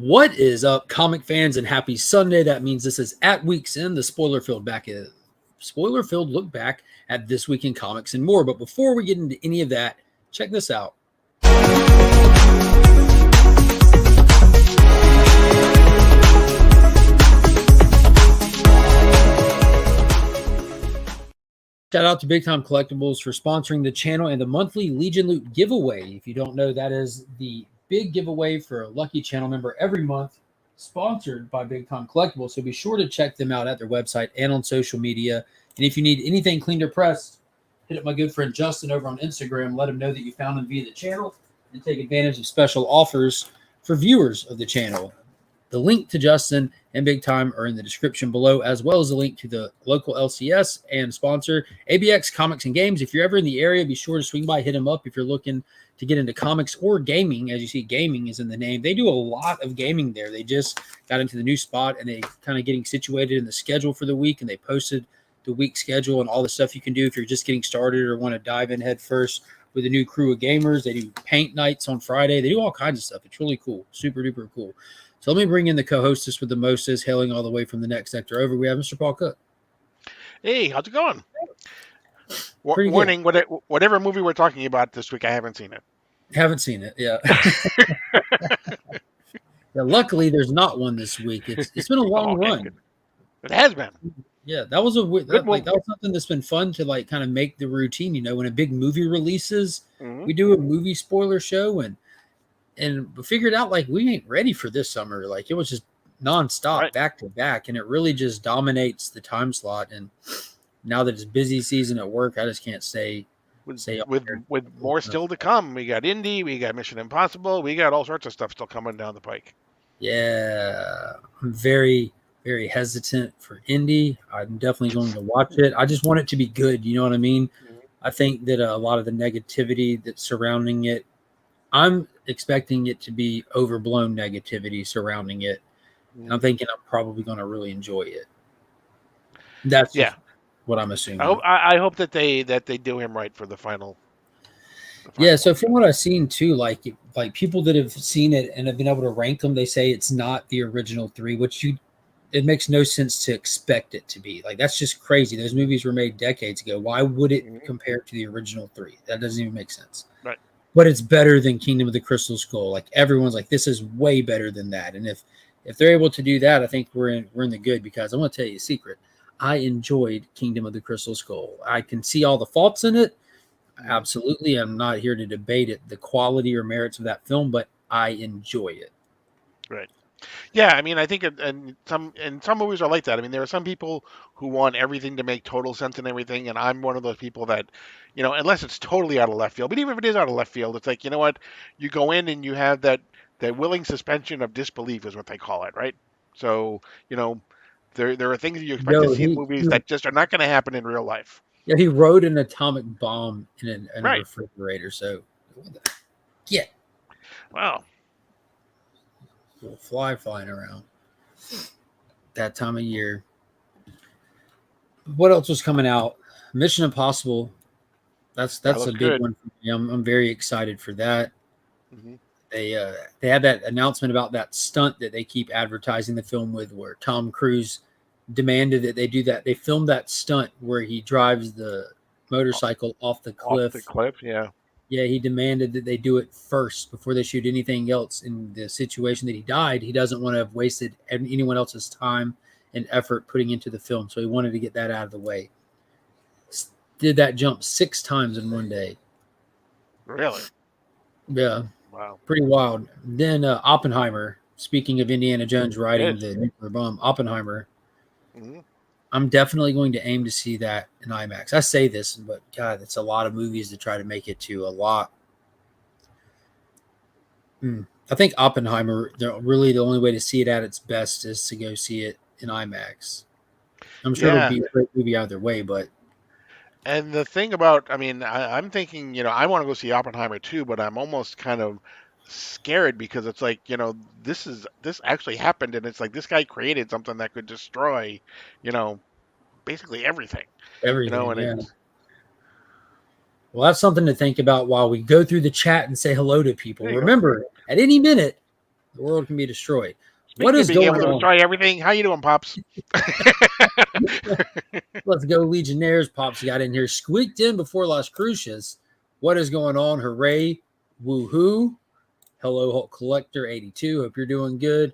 What is up, comic fans, and happy Sunday. That means this is at Week's End, the spoiler filled look back at this week in comics and more. But before we get into any of that, check this out. Shout out to Big Time Collectibles for sponsoring the channel and the monthly Legion Loot giveaway. If you don't know, that is the big giveaway for a lucky channel member every month, sponsored by Big Time Collectibles. So be sure to check them out at their website and on social media. And if you need anything cleaned or pressed, hit up my good friend Justin over on Instagram. Let him know that you found him via the channel and take advantage of special offers for viewers of the channel. The link to Justin and Big Time are in the description below, as well as a link to the local LCS and sponsor, ABX Comics and Games. If you're ever in the area, be sure to swing by, hit them up if you're looking to get into comics or gaming. As you see, gaming is in the name. They do a lot of gaming there. They just got into the new spot, and they kind of getting situated in the schedule for the week, and they posted the week schedule and all the stuff you can do if you're just getting started or want to dive in head first with a new crew of gamers. They do paint nights on Friday. They do all kinds of stuff. It's really cool. Super duper cool. So let me bring in the co-hostess with the mostest, hailing all the way from the next sector over. We have Mr. Paul Cook. Hey, how's it going? Warning, whatever movie we're talking about this week, I haven't seen it. Haven't seen it, yeah. Yeah, luckily, there's not one this week. It's been a long run. Good. It has been. Yeah, that was that was something that's been fun to kind of make the routine. You know, when a big movie releases, we do a movie spoiler show, and we figured out we ain't ready for this summer. It was just nonstop, back to back, and it really just dominates the time slot. And now that it's busy season at work, I just can't stay with more still to come. We got Indy, we got Mission Impossible, we got all sorts of stuff still coming down the pike. Yeah, I'm very, very hesitant for Indy. I'm definitely going to watch it. I just want it to be good. You know what I mean? I think that a lot of the negativity that's surrounding it, I'm expecting it to be overblown negativity surrounding it. And I'm thinking I'm probably going to really enjoy it. That's what I'm assuming. I hope that they do him right for the final. Yeah, so from what I've seen too, like people that have seen it and have been able to rank them, they say it's not the original three, which it makes no sense to expect it to be. That's just crazy. Those movies were made decades ago. Why would it compare to the original three? That doesn't even make sense. Right. But it's better than Kingdom of the Crystal Skull. Everyone's this is way better than that. And if they're able to do that, I think we're in the good, because I'm going to tell you a secret. I enjoyed Kingdom of the Crystal Skull. I can see all the faults in it. Absolutely. I'm not here to debate the quality or merits of that film, but I enjoy it. Right. Yeah, I mean, I think and some movies are like that. I mean, there are some people who want everything to make total sense and everything, and I'm one of those people that, unless it's totally out of left field, but even if it is out of left field, it's you know what, you go in and you have that willing suspension of disbelief is what they call it, right? So, there are things that you expect to see in movies that just are not going to happen in real life. Yeah, he rode an atomic bomb in a refrigerator, so yeah. Wow. Little fly flying around that time of year. What else was coming out? Mission Impossible. That's a big one for me. I'm very excited for that. They had that announcement about that stunt that they keep advertising the film with, where Tom Cruise demanded that they do that. They filmed that stunt where he drives the motorcycle off the cliff. Off the cliff, yeah. Yeah, he demanded that they do it first before they shoot anything else. In the situation that he died, he doesn't want to have wasted anyone else's time and effort putting into the film. So he wanted to get that out of the way. Did that jump 6 times in one day. Really? Yeah. Wow. Pretty wild. Then Oppenheimer, speaking of Indiana Jones riding the nuclear bomb, Oppenheimer. I'm definitely going to aim to see that in IMAX. I say this, but God, it's a lot of movies to try to make it to. A lot. I think Oppenheimer, really the only way to see it at its best is to go see it in IMAX. I'm sure it'll be a great movie either way, but. And the thing about, I mean, I'm thinking, I want to go see Oppenheimer too, but I'm almost kind of scared because it's this actually happened, and it's this guy created something that could destroy, basically everything. Well, that's something to think about while we go through the chat and say hello to people. Remember, at any minute, The world can be destroyed. What Speaking of is being going able to on? destroy everything, how you doing, Pops? Let's go, Legionnaires. Pops got in here, squeaked in before Las Cruces. What is going on? Hooray. Woohoo. Hello, Hulk Collector 82. Hope you're doing good.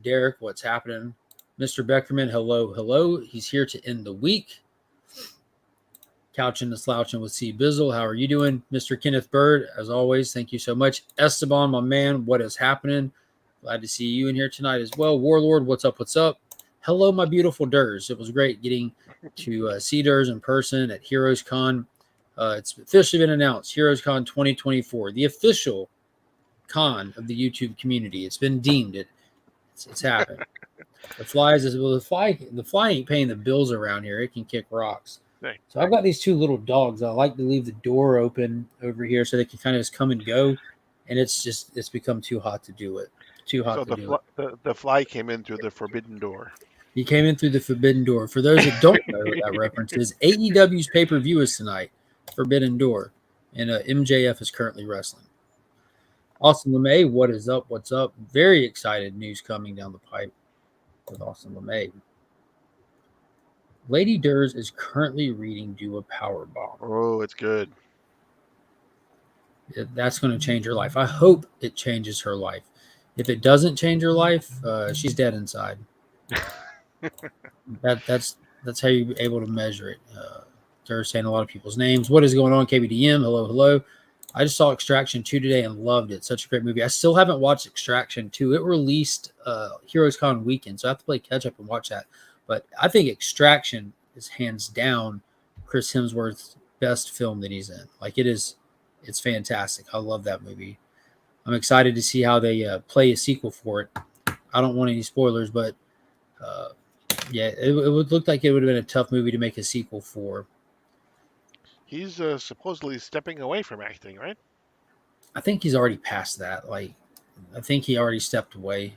Derek, what's happening? Mr. Beckerman, hello, hello. He's here to end the week. Couching and slouching with C. Bizzle. How are you doing? Mr. Kenneth Bird, as always, thank you so much. Esteban, my man, what is happening? Glad to see you in here tonight as well. Warlord, what's up? What's up? Hello, my beautiful Durs. It was great getting to see Durs in person at Heroes Con. It's officially been announced, Heroes Con 2024, the official con of the YouTube community. It's been deemed. It's happened. The fly ain't paying the bills around here. It can kick rocks. Hey. So I've got these two little dogs. I like to leave the door open over here so they can kind of just come and go. And it's become too hot to do it. Too hot to do it. The fly came in through the forbidden door. He came in through the forbidden door. For those that don't know what that reference is, AEW's pay-per-view is tonight, Forbidden Door, and MJF is currently wrestling. Austin LeMay, what is up? What's up? Very excited news coming down the pipe with Austin LeMay. Lady Durs is currently reading Do a Power Bomb. Oh, it's good. That's going to change her life. I hope it changes her life. If it doesn't change her life, she's dead inside. That's how you're able to measure it. They're saying a lot of people's names. What is going on, KBDM? Hello, hello. I just saw Extraction 2 today and loved it. Such a great movie. I still haven't watched Extraction 2. It released Heroes Con weekend, so I have to play catch up and watch that. But I think Extraction is hands down Chris Hemsworth's best film that he's in. Like it's fantastic. I love that movie. I'm excited to see how they play a sequel for it. I don't want any spoilers, but yeah, it would look like it would have been a tough movie to make a sequel for. He's supposedly stepping away from acting, right? I think he's already past that. Like, I think he already stepped away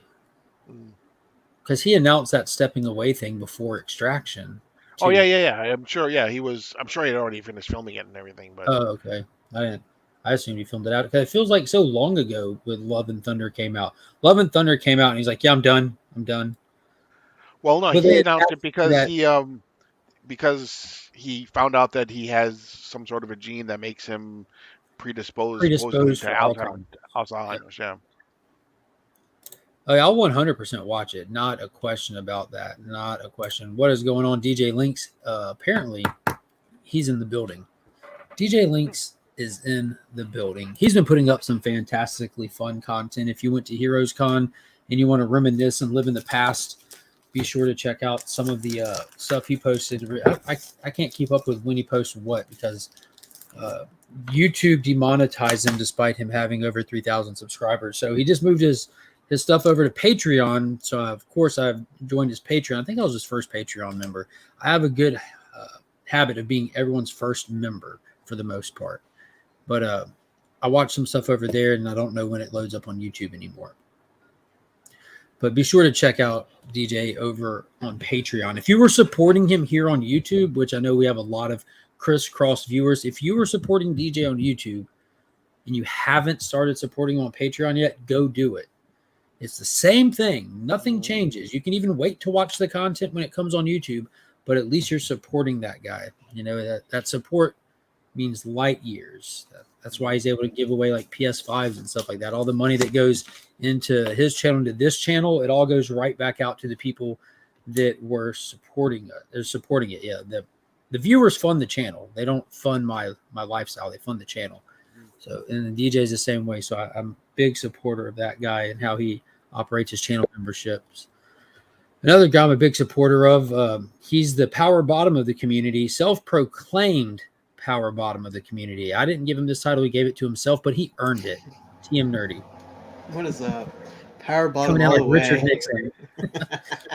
because he announced that stepping away thing before Extraction. Too. Oh yeah. I'm sure. Yeah, I'm sure he had already finished filming it and everything. But okay, I assumed he filmed it out because it feels like so long ago when Love and Thunder came out. Love and Thunder came out, and he's like, "Yeah, I'm done. I'm done." Well, no, he announced it because he found out that he has some sort of a gene that makes him predisposed to Alzheimer's. Yeah. I'll 100% watch it. Not a question about that. Not a question. What is going on? DJ Links, apparently, he's in the building. DJ Links is in the building. He's been putting up some fantastically fun content. If you went to Heroes Con and you want to reminisce and live in the past, be sure to check out some of the stuff he posted. I can't keep up with when he posts what because YouTube demonetized him despite him having over 3,000 subscribers. So he just moved his stuff over to Patreon. So, of course, I've joined his Patreon. I think I was his first Patreon member. I have a good habit of being everyone's first member for the most part. But I watch some stuff over there, and I don't know when it loads up on YouTube anymore. But be sure to check out DJ over on Patreon. If you were supporting him here on YouTube, which I know we have a lot of crisscross viewers, if you were supporting DJ on YouTube and you haven't started supporting him on Patreon yet, go do it. It's the same thing. Nothing changes. You can even wait to watch the content when it comes on YouTube, but at least you're supporting that guy. You know, that support means light years. That's why he's able to give away like PS5s and stuff like that. All the money that goes into his channel to this channel, it all goes right back out to the people that were supporting it. They're supporting it. Yeah, the viewers fund the channel. They don't fund my lifestyle. They fund the channel. So, and the DJ is the same way. So I'm a big supporter of that guy and how he operates his channel memberships. Another guy I'm a big supporter of, he's the power bottom of the community, self-proclaimed power bottom of the community. I didn't give him this title. He gave it to himself, but he earned it. TM Nerdy. What is that? Power bottom Coming out like Richard Nixon.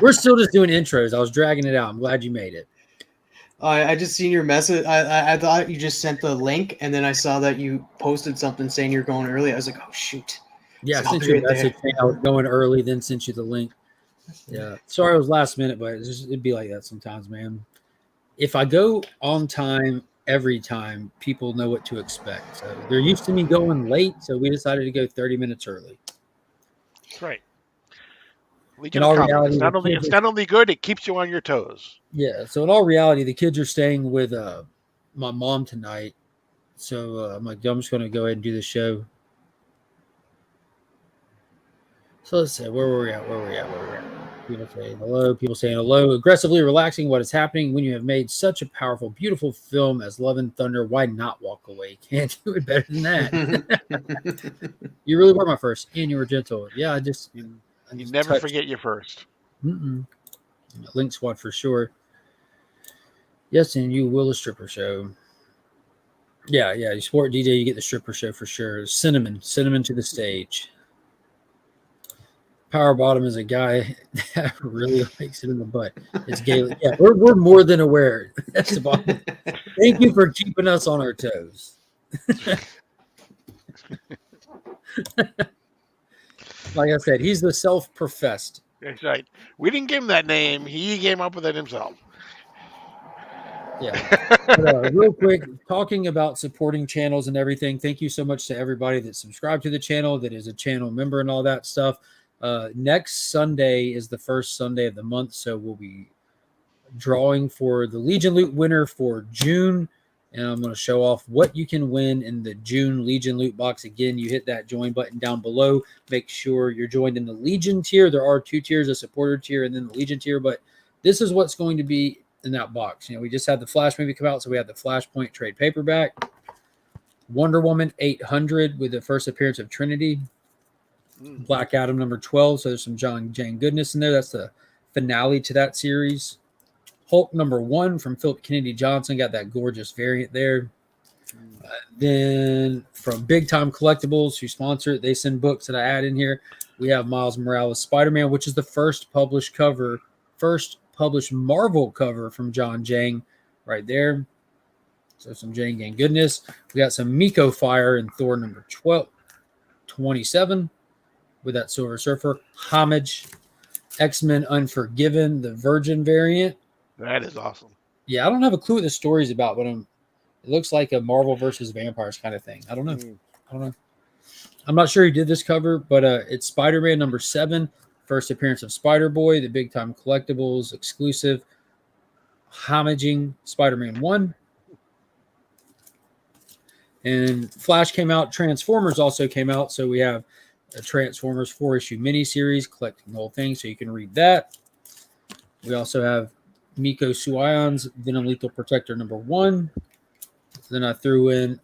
We're still just doing intros. I was dragging it out. I'm glad you made it. I just seen your message. I thought you just sent the link, and then I saw that you posted something saying you're going early. I was like, oh, shoot. Yeah, I sent you a message saying I was going early, then sent you the link. Yeah. Sorry it was last minute, but it'd be like that sometimes, man. If I go on time every time, people know what to expect. So they're used to me going late, so we decided to go 30 minutes early. That's right. In Legion of all Comics. reality, It's not only good, it keeps you on your toes. yeah. So in all reality, the kids are staying with my mom tonight. So I'm like, I'm just going to go ahead and do the show. So let's see, where were we at? People saying hello. People saying hello. Aggressively relaxing. What is happening when you have made such a powerful, beautiful film as Love and Thunder? Why not walk away? Can't do it better than that. You really were my first, and you were gentle. Yeah, I just never touched. forget your first. Link Squad for sure. Yes, and you will a stripper show. Yeah. You sport DJ, you get the stripper show for sure. Cinnamon to the stage. Power bottom is a guy that really likes it in the butt. It's Galen. Yeah, we're more than aware. That's the bottom. Thank you for keeping us on our toes. Like I said, he's the self-professed. That's right. We didn't give him that name. He came up with it himself. Yeah. But, real quick, talking about supporting channels and everything. Thank you so much to everybody that subscribed to the channel, that is a channel member and all that stuff. Next Sunday is the first Sunday of the month, so we'll be drawing for the Legion Loot winner for June, and I'm going to show off what you can win in the June Legion Loot box. Again, you hit that join button down below. Make sure you're joined in the Legion tier. There are 2 tiers, a supporter tier and then the Legion tier, but this is what's going to be in that box. We just had the Flash movie come out, so we have the Flashpoint trade paperback, Wonder Woman 800 with the first appearance of Trinity, Black Adam number 12. So there's some Jane goodness in there. That's the finale to that series. Hulk number 1 from Philip Kennedy Johnson. Got that gorgeous variant there. Then from Big Time Collectibles, who sponsor it, they send books that I add in here. We have Miles Morales Spider-Man, which is the first published Marvel cover from John Jang right there. So some Jang Gang goodness. We got some Miko Fire in Thor number 27 with that Silver Surfer. Homage. X-Men Unforgiven, the Virgin variant. That is awesome. Yeah, I don't have a clue what the story's about, but it looks like a Marvel versus vampires kind of thing. I don't know. I'm not sure who did this cover, but it's Spider-Man number 7, first appearance of Spider-Boy, the Big Time Collectibles exclusive, homaging Spider-Man 1. And Flash came out. Transformers also came out, so we have a Transformers 4-issue miniseries collecting the whole thing, so you can read that. We also have Miko Suion's Venom Lethal Protector number 1. Then I threw in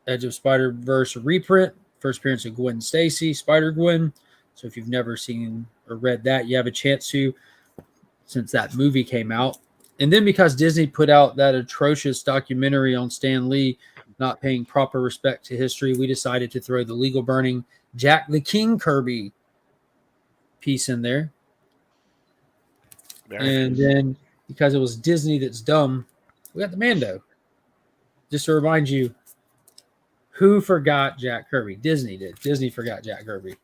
Edge of Spider-Verse reprint, first appearance of Gwen Stacy, Spider-Gwen. So if you've never seen or read that, you have a chance to, since that movie came out. And then because Disney put out that atrocious documentary on Stan Lee not paying proper respect to history, we decided to throw the legal burning Jack the King Kirby piece in there. And then because it was Disney that's dumb, we got the Mando. Just to remind you, who forgot Jack Kirby? Disney did. Disney forgot Jack Kirby.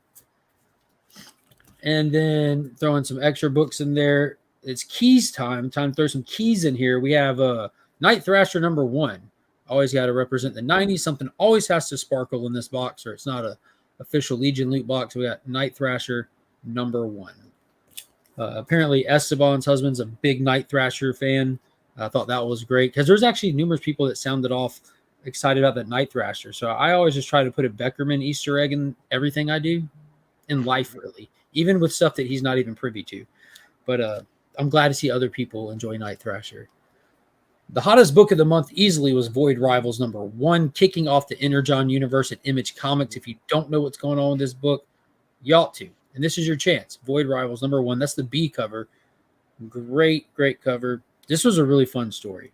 And then throwing some extra books in there. It's keys time. Time to throw some keys in here. We have Night Thrasher number 1. Always got to represent the 90s. Something always has to sparkle in this box, or it's not a official Legion loot box. We got Night Thrasher number 1. Apparently, Esteban's husband's a big Night Thrasher fan. I thought that was great because there's actually numerous people that sounded off excited about that Night Thrasher. So I always just try to put a Beckerman Easter egg in everything I do in life, really, even with stuff that he's not even privy to. But I'm glad to see other people enjoy Night Thrasher. The hottest book of the month easily was Void Rivals number 1, kicking off the Energon universe at Image Comics. If you don't know what's going on with this book, you ought to. And this is your chance. Void Rivals number 1. That's the B cover. Great cover. This was a really fun story.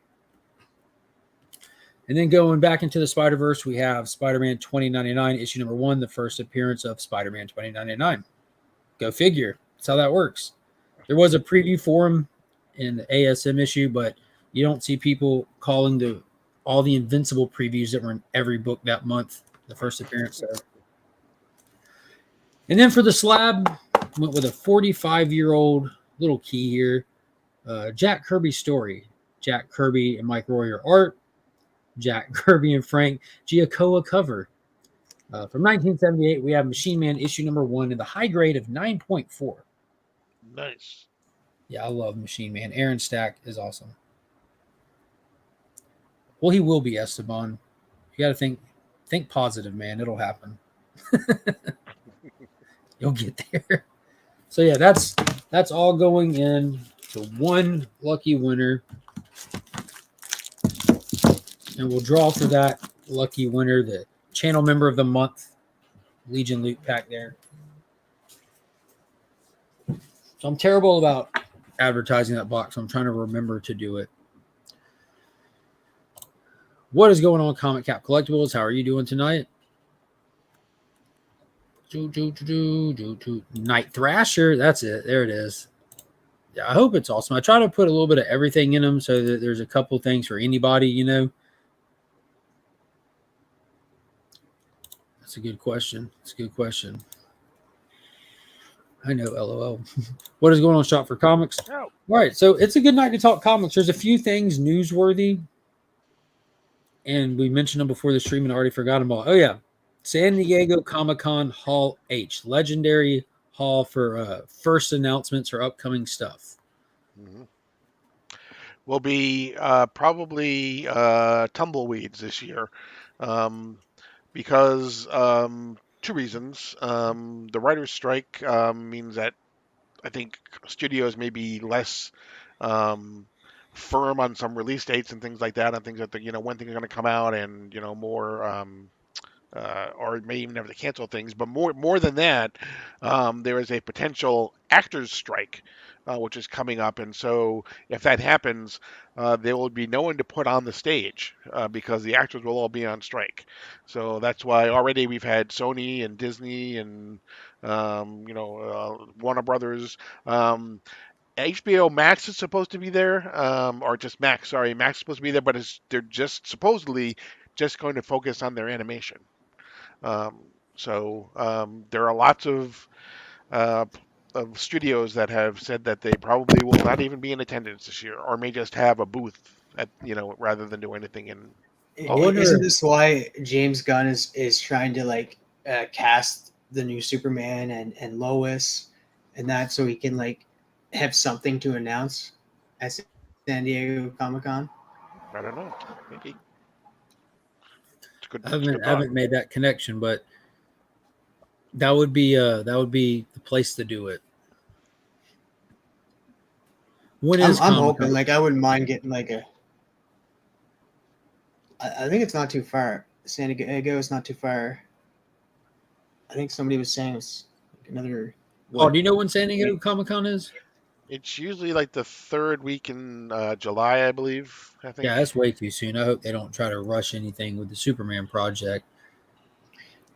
And then going back into the Spider-Verse, we have Spider-Man 2099, issue number 1, the first appearance of Spider-Man 2099. Go figure. That's how that works. There was a preview for him in the ASM issue, but you don't see people calling all the Invincible previews that were in every book that month, the first appearance. So. And then for the slab, went with a 45-year-old little key here. Jack Kirby story. Jack Kirby and Mike Royer art. Jack Kirby and Frank Giacoa cover. From 1978, we have Machine Man issue number 1 in the high grade of 9.4. Nice. Yeah, I love Machine Man. Aaron Stack is awesome. Well, he will be, Esteban. You got to think positive, man. It'll happen. You'll get there. So yeah, that's all going in to one lucky winner, and we'll draw for that lucky winner the channel member of the month Legion loot pack there. So I'm terrible about advertising that box. So I'm trying to remember to do it. What is going on, Comic Cap Collectibles? How are you doing tonight? Night Thrasher. That's it. There it is. Yeah, I hope it's awesome. I try to put a little bit of everything in them so that there's a couple things for anybody, you know. That's a good question. It's a good question. I know, LOL. What is going on, Shop for Comics? Oh. All right, so it's a good night to talk comics. There's a few things newsworthy, and we mentioned them before the stream and I already forgot them all. Oh, yeah. San Diego Comic-Con Hall H, legendary hall for first announcements or upcoming stuff. Mm-hmm. Will be probably tumbleweeds this year, because two reasons. The writer's strike means that I think studios may be less firm on some release dates and things like that, on things that when things are going to come out, and more. Or may even have to cancel things. But more than that, there is a potential actors' strike, which is coming up. And so if that happens, there will be no one to put on the stage because the actors will all be on strike. So that's why already we've had Sony and Disney and Warner Brothers. HBO Max is supposed to be there, or just Max. Sorry, Max is supposed to be there, but they're just supposedly just going to focus on their animation. There are lots of studios that have said that they probably will not even be in attendance this year, or may just have a booth at rather than do anything in. Isn't this why James Gunn is trying to cast the new Superman and Lois and that, so he can have something to announce at San Diego Comic-Con? I don't know, maybe. I haven't made that connection, but that would be the place to do it. I'm hoping, I wouldn't mind getting I think it's not too far. San Diego is not too far. I think somebody was saying it's another. Oh, do you know when San Diego Comic-Con is? It's usually the third week in July, I believe. I think. Yeah, that's way too soon. I hope they don't try to rush anything with the Superman project.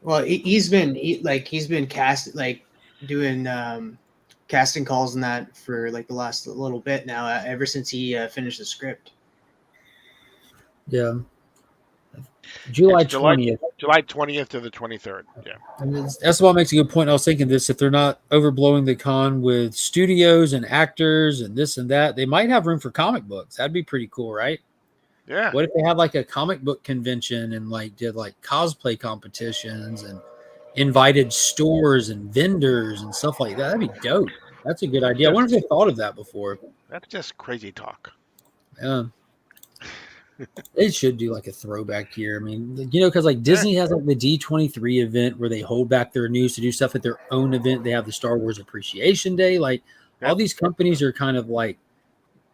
Well, he's been cast doing casting calls and that for the last little bit now. Ever since he finished the script. Yeah. July 20th. July 20th to the 23rd. Yeah. And that's what makes a good point. I was thinking this, if they're not overblowing the con with studios and actors and this and that, they might have room for comic books. That'd be pretty cool, right? Yeah. What if they had a comic book convention and did cosplay competitions and invited stores and vendors and stuff like that? That'd be dope. That's a good idea. I wonder if they thought of that before. That's just crazy talk. Yeah. They should do a throwback year. I mean, because Disney has the D23 event where they hold back their news to do stuff at their own event. They have the Star Wars Appreciation Day. All these companies are kind of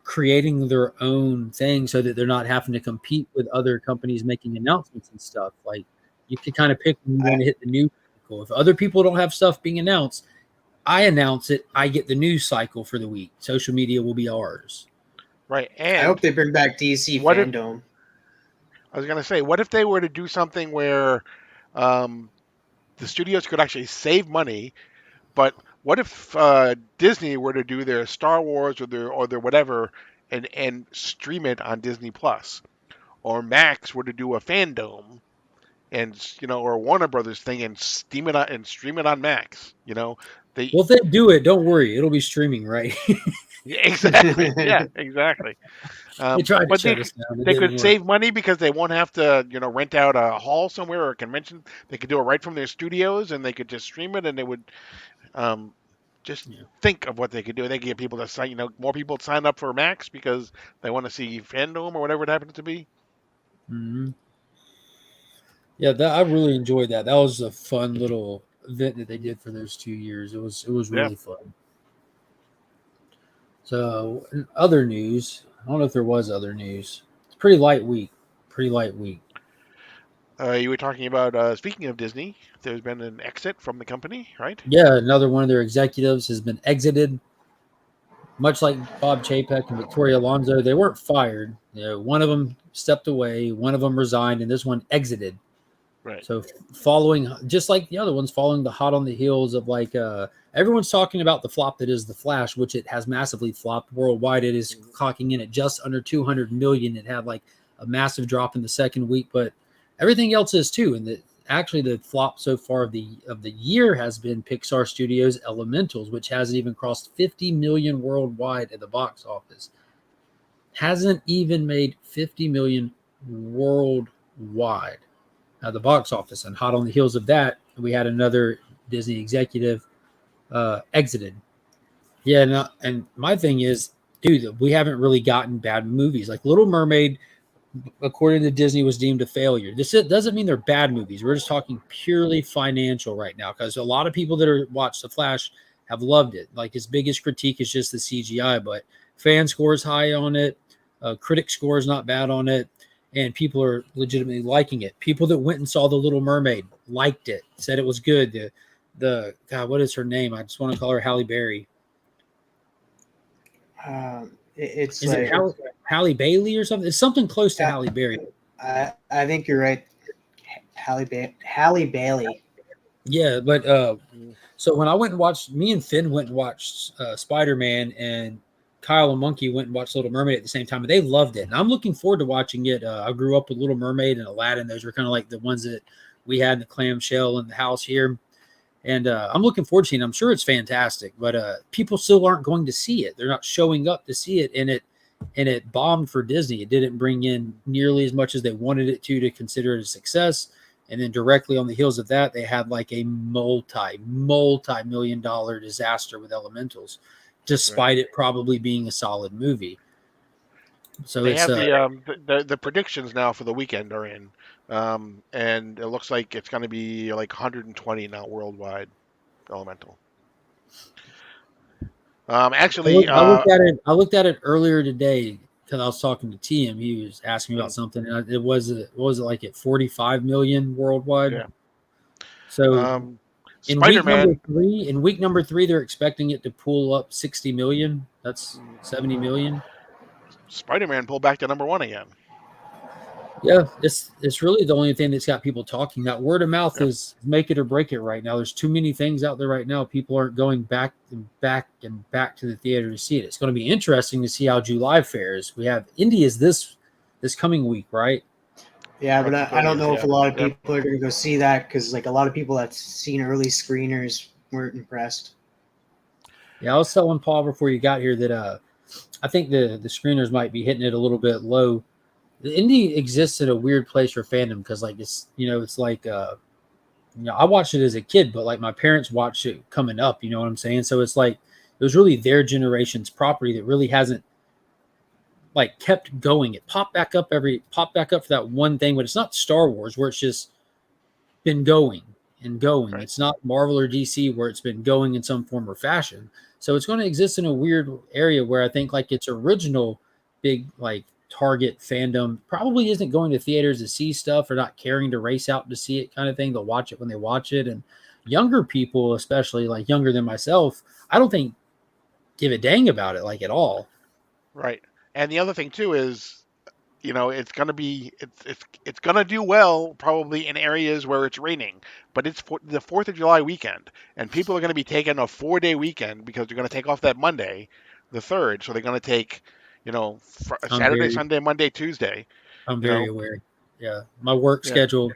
creating their own thing so that they're not having to compete with other companies making announcements and stuff. You can kind of pick when you want to hit the news cycle. If other people don't have stuff being announced, I announce it. I get the news cycle for the week. Social media will be ours. Right, and I hope they bring back DC Fandom. I was going to say, what if they were to do something where the studios could actually save money, but what if Disney were to do their Star Wars or their whatever and stream it on Disney Plus, or Max were to do a Fandom and or Warner Brothers thing and stream it on Max. They Well, if they do it, don't worry, it'll be streaming, right? Yeah, exactly. Yeah, exactly. They tried to But shut us down. It they didn't could work. save money because they won't have to, rent out a hall somewhere or a convention. They could do it right from their studios, and they could just stream it, and they would just Yeah. think of what they could do. They could get people to sign, more people to sign up for Max because they want to see Fandom or whatever it happens to be. Mm-hmm. Yeah, I really enjoyed that. That was a fun little event that they did for those 2 years. It was really fun. So, in other news, I don't know if there was other news. It's pretty light week. Pretty light week. You were talking about, speaking of Disney, there's been an exit from the company, right? Yeah, another one of their executives has been exited. Much like Bob Chapek and Victoria Alonso, they weren't fired. One of them stepped away, one of them resigned, and this one exited. Right. So following, just like the other ones, following the hot on the heels of everyone's talking about the flop that is The Flash, which it has massively flopped worldwide. It is clocking in at just under 200 million. It had like a massive drop in the second week, but everything else is too. And actually the flop so far of the year has been Pixar Studios' Elementals, which hasn't even crossed 50 million worldwide at the box office. Hasn't even made 50 million worldwide at the box office. And hot on the heels of that, we had another Disney executive exited. Yeah, and my thing is, dude, we haven't really gotten bad movies. Like Little Mermaid, according to Disney, was deemed a failure. This doesn't mean they're bad movies. We're just talking purely financial right now, because a lot of people that are watched The Flash have loved it. Like his biggest critique is just the CGI, but fan scores high on it. Critic score is not bad on it. And people are legitimately liking it. People that went and saw The Little Mermaid liked it, said it was good. The God, what is her name? I just want to call her Halle Berry. It's is like it Halle Bailey or something? It's something close to Halle Berry. I think you're right. Halle Bailey. Yeah, but so when I went and watched, me and Finn went and watched Spider-Man, and Kyle and Monkey went and watched Little Mermaid at the same time, and they loved it. And I'm looking forward to watching it. I grew up with Little Mermaid and Aladdin. Those were kind of like the ones that we had in the clamshell in the house here. And I'm looking forward to seeing it. I'm sure it's fantastic, but people still aren't going to see it. They're not showing up to see it, and it bombed for Disney. It didn't bring in nearly as much as they wanted it to consider it a success. And then directly on the heels of that, they had like a multi-million-dollar disaster with Elementals, despite it probably being a solid movie. So they it's have the predictions now for the weekend are in, and it looks like it's going to be like 120 now worldwide. Elemental. Actually, I looked at it earlier today because I was talking to TM. He was asking me about something. And it was like at 45 million worldwide. Yeah. So in week number three, they're expecting it to pull up 60 million. That's 70 million. Spider-Man pulled back to number one again. Yeah, it's really the only thing that's got people talking. That word of mouth is make it or break it right now. There's too many things out there right now. People aren't going back and back and back to the theater to see it. It's going to be interesting to see how July fares. We have India's this coming week, right? Yeah, but I don't know if a lot of people are going to go see that, because like a lot of people that's seen early screeners weren't impressed. Yeah, I was telling Paul before you got here that I think the screeners might be hitting it a little bit low. The indie exists in a weird place for fandom, because like it's like I watched it as a kid, but like my parents watched it coming up, you know what I'm saying? So it's like it was really their generation's property that really hasn't like kept going. It popped back up for that one thing, but it's not Star Wars where it's just been going and going. Right. It's not Marvel or DC where it's been going in some form or fashion. So it's going to exist in a weird area where I think like its original big like target fandom probably isn't going to theaters to see stuff or not caring to race out to see it kind of thing. They'll watch it when they watch it. And younger people, especially like younger than myself, I don't think give a dang about it like at all. Right. And the other thing too is, it's going to be, it's going to do well probably in areas where it's raining, but it's for the 4th of July weekend, and people are going to be taking a 4-day weekend because they're going to take off that Monday, the 3rd. So they're going to take, Saturday, Sunday, Monday, Tuesday. I'm very aware. Yeah. My work schedule,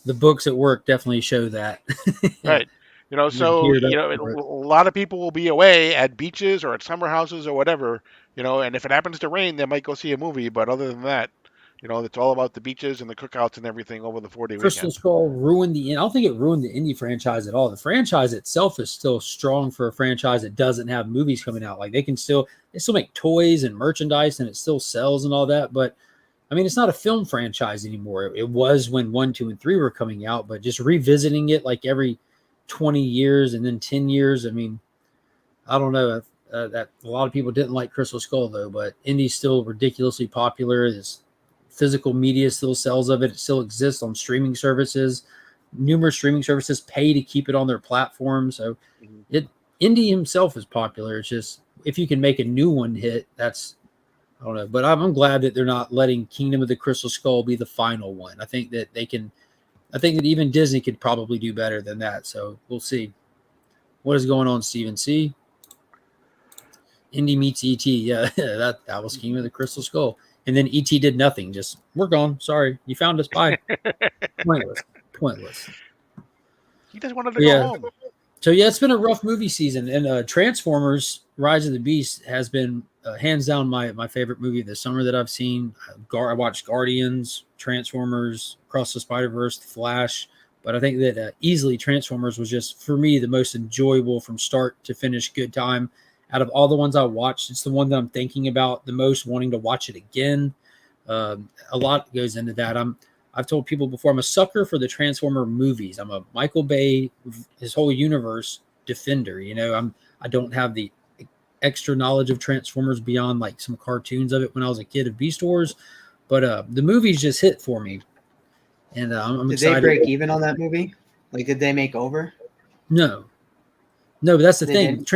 the books at work definitely show that. Right. You're So, geared up for a it. lot of people will be away at beaches or at summer houses or whatever, and if it happens to rain, they might go see a movie. But other than that, it's all about the beaches and the cookouts and everything over the 4-day Crystal weekend. Skull ruined I don't think it ruined the indie franchise at all. The franchise itself is still strong for a franchise that doesn't have movies coming out. Like they still make toys and merchandise and it still sells and all that. But I mean, it's not a film franchise anymore. It was when 1, 2, and 3 were coming out, but just revisiting it like every 20 years and then 10 years. I mean, I don't know. That a lot of people didn't like Crystal Skull though, but indie's still ridiculously popular. This physical media still sells of it. It still exists on streaming services. Numerous streaming services pay to keep it on their platform. So indie himself is popular. It's just if you can make a new one hit, that's I don't know. But I'm glad that they're not letting Kingdom of the Crystal Skull be the final one. I think that they can. I think that even Disney could probably do better than that. So we'll see. What is going on, Steven C? Indy meets ET. Yeah, that was Kingdom of the Crystal Skull. And then ET did nothing. Just, we're gone. Sorry. You found us. Bye. Pointless. He just wanted to go home. So, yeah, it's been a rough movie season. And Transformers Rise of the Beast has been hands down my favorite movie this summer that I've seen. I watched Guardians, Transformers, Across the Spider-Verse, The Flash. But I think that easily Transformers was just, for me, the most enjoyable from start to finish. Good time. Out of all the ones I watched, it's the one that I'm thinking about the most, wanting to watch it again. A lot goes into that. I've told people before, I'm a sucker for the Transformer movies. I'm a Michael Bay, his whole universe defender. I don't have the extra knowledge of Transformers beyond like some cartoons of it when I was a kid of Beast Wars, but the movies just hit for me. And I'm excited. Did they break even on that movie? Like, did they make over? No, but that's the thing.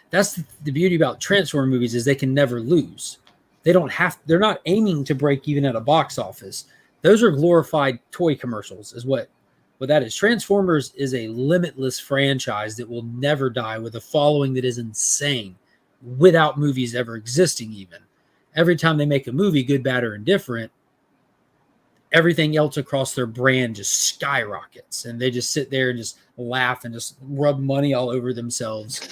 That's the beauty about Transformer movies is they can never lose. They're not aiming to break even at a box office. Those are glorified toy commercials is what that is. Transformers is a limitless franchise that will never die with a following that is insane without movies ever existing even. Every time they make a movie, good, bad, or indifferent, everything else across their brand just skyrockets. And they just sit there and just laugh and just rub money all over themselves.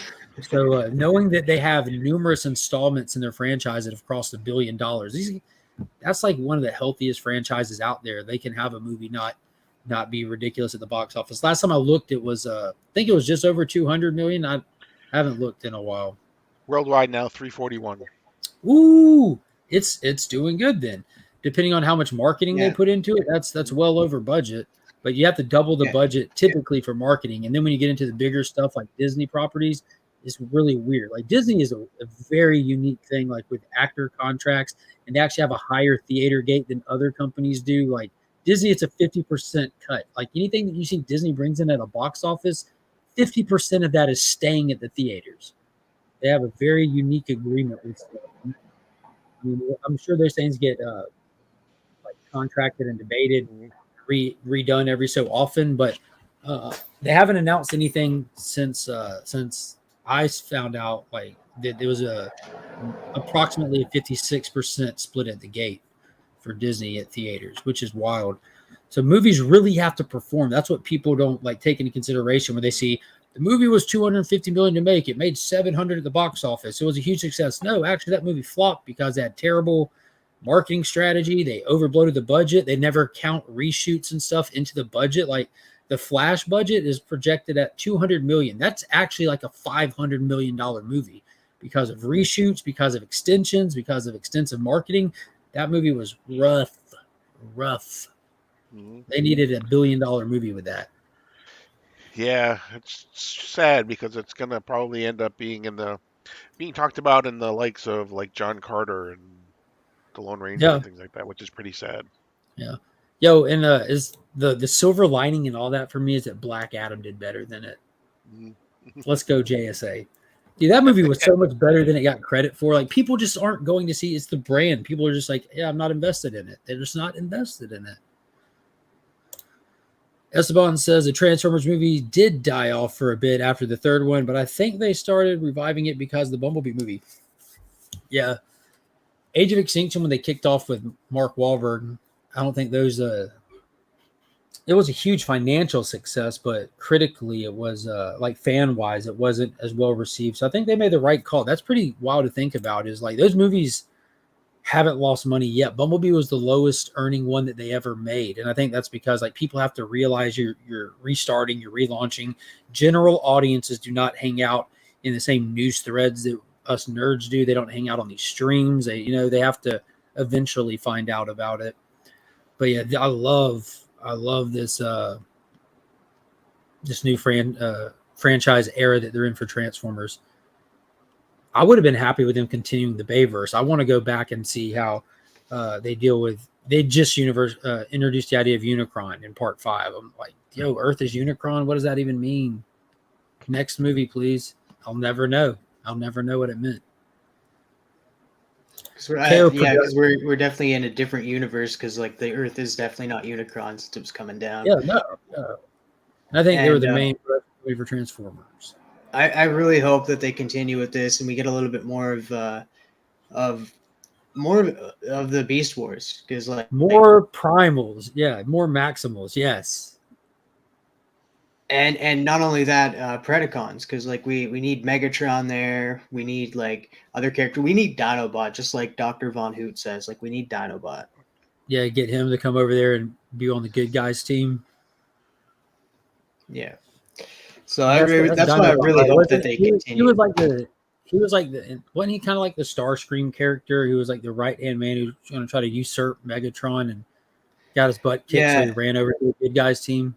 So knowing that they have numerous installments in their franchise that have crossed $1 billion, that's like one of the healthiest franchises out there. They can have a movie not be ridiculous at the box office. Last time I looked, it was I think it was just over 200 million. I haven't looked in a while. Worldwide now 341. Ooh, it's doing good then. Depending on how much marketing they put into it, that's well over budget. But you have to double the budget typically for marketing. And then when you get into the bigger stuff like Disney properties, it's really weird. Like Disney is a very unique thing, like with actor contracts, and they actually have a higher theater gate than other companies do. Like Disney, it's a 50% cut. Like anything that you see Disney brings in at a box office, 50% of that is staying at the theaters. They have a very unique agreement with stuff. I mean, I'm sure those things get like contracted and debated, redone every so often, but they haven't announced anything since I found out like that there was approximately a 56% split at the gate for Disney at theaters, which is wild. So movies really have to perform. That's what people don't like take into consideration when they see the movie was $250 million to make. It made $700 at the box office. It was a huge success. No, actually that movie flopped because they had terrible marketing strategy. They overbloated the budget. They never count reshoots and stuff into the budget. Like the Flash budget is projected at $200 million. That's actually like a $500 million movie because of reshoots, because of extensions, because of extensive marketing. That movie was rough. They needed $1 billion movie with that. Yeah, it's sad because it's gonna probably end up being being talked about in the likes of like John Carter and the Lone Ranger and things like that, which is pretty sad. Yeah. Yo, and is the silver lining and all that for me is that Black Adam did better than it. Let's go JSA. Dude, that movie was so much better than it got credit for. Like people just aren't going to see it's the brand. People are just like, yeah, I'm not invested in it. They're just not invested in it. Esteban says the Transformers movie did die off for a bit after the third one, but I think they started reviving it because of the Bumblebee movie. Yeah. Age of Extinction, when they kicked off with Mark Wahlberg, I don't think those it was a huge financial success, but critically it was like fan wise, it wasn't as well received. So I think they made the right call. That's pretty wild to think about, is like those movies haven't lost money yet. Bumblebee was the lowest earning one that they ever made. And I think that's because like people have to realize you're restarting, you're relaunching. General audiences do not hang out in the same news threads that us nerds do. They don't hang out on these streams. They have to eventually find out about it. But yeah, I love this this new franchise era that they're in for Transformers. I would have been happy with them continuing the Bayverse. I want to go back and see how they deal with. They just introduced the idea of Unicron in Part 5. I'm like, yo, Earth is Unicron. What does that even mean? Next movie, please. I'll never know. I'll never know what it meant. Because we're definitely in a different universe, because like the Earth is definitely not Unicron since it was coming down. Yeah, no. I think they were the main way for Transformers. I really hope that they continue with this and we get a little bit more of the Beast Wars, because more primals, more Maximals, yes. And not only that, Predacons, because like we need Megatron there, we need like other characters, we need Dinobot, just like Dr. Von Hoot says, like we need Dinobot. Yeah, get him to come over there and be on the good guys team. Yeah. So that's why I really hope that they continue. He was like wasn't he kind of like the Starscream character? He was like the right-hand man who's going to try to usurp Megatron and got his butt kicked, so he ran over to the good guys team.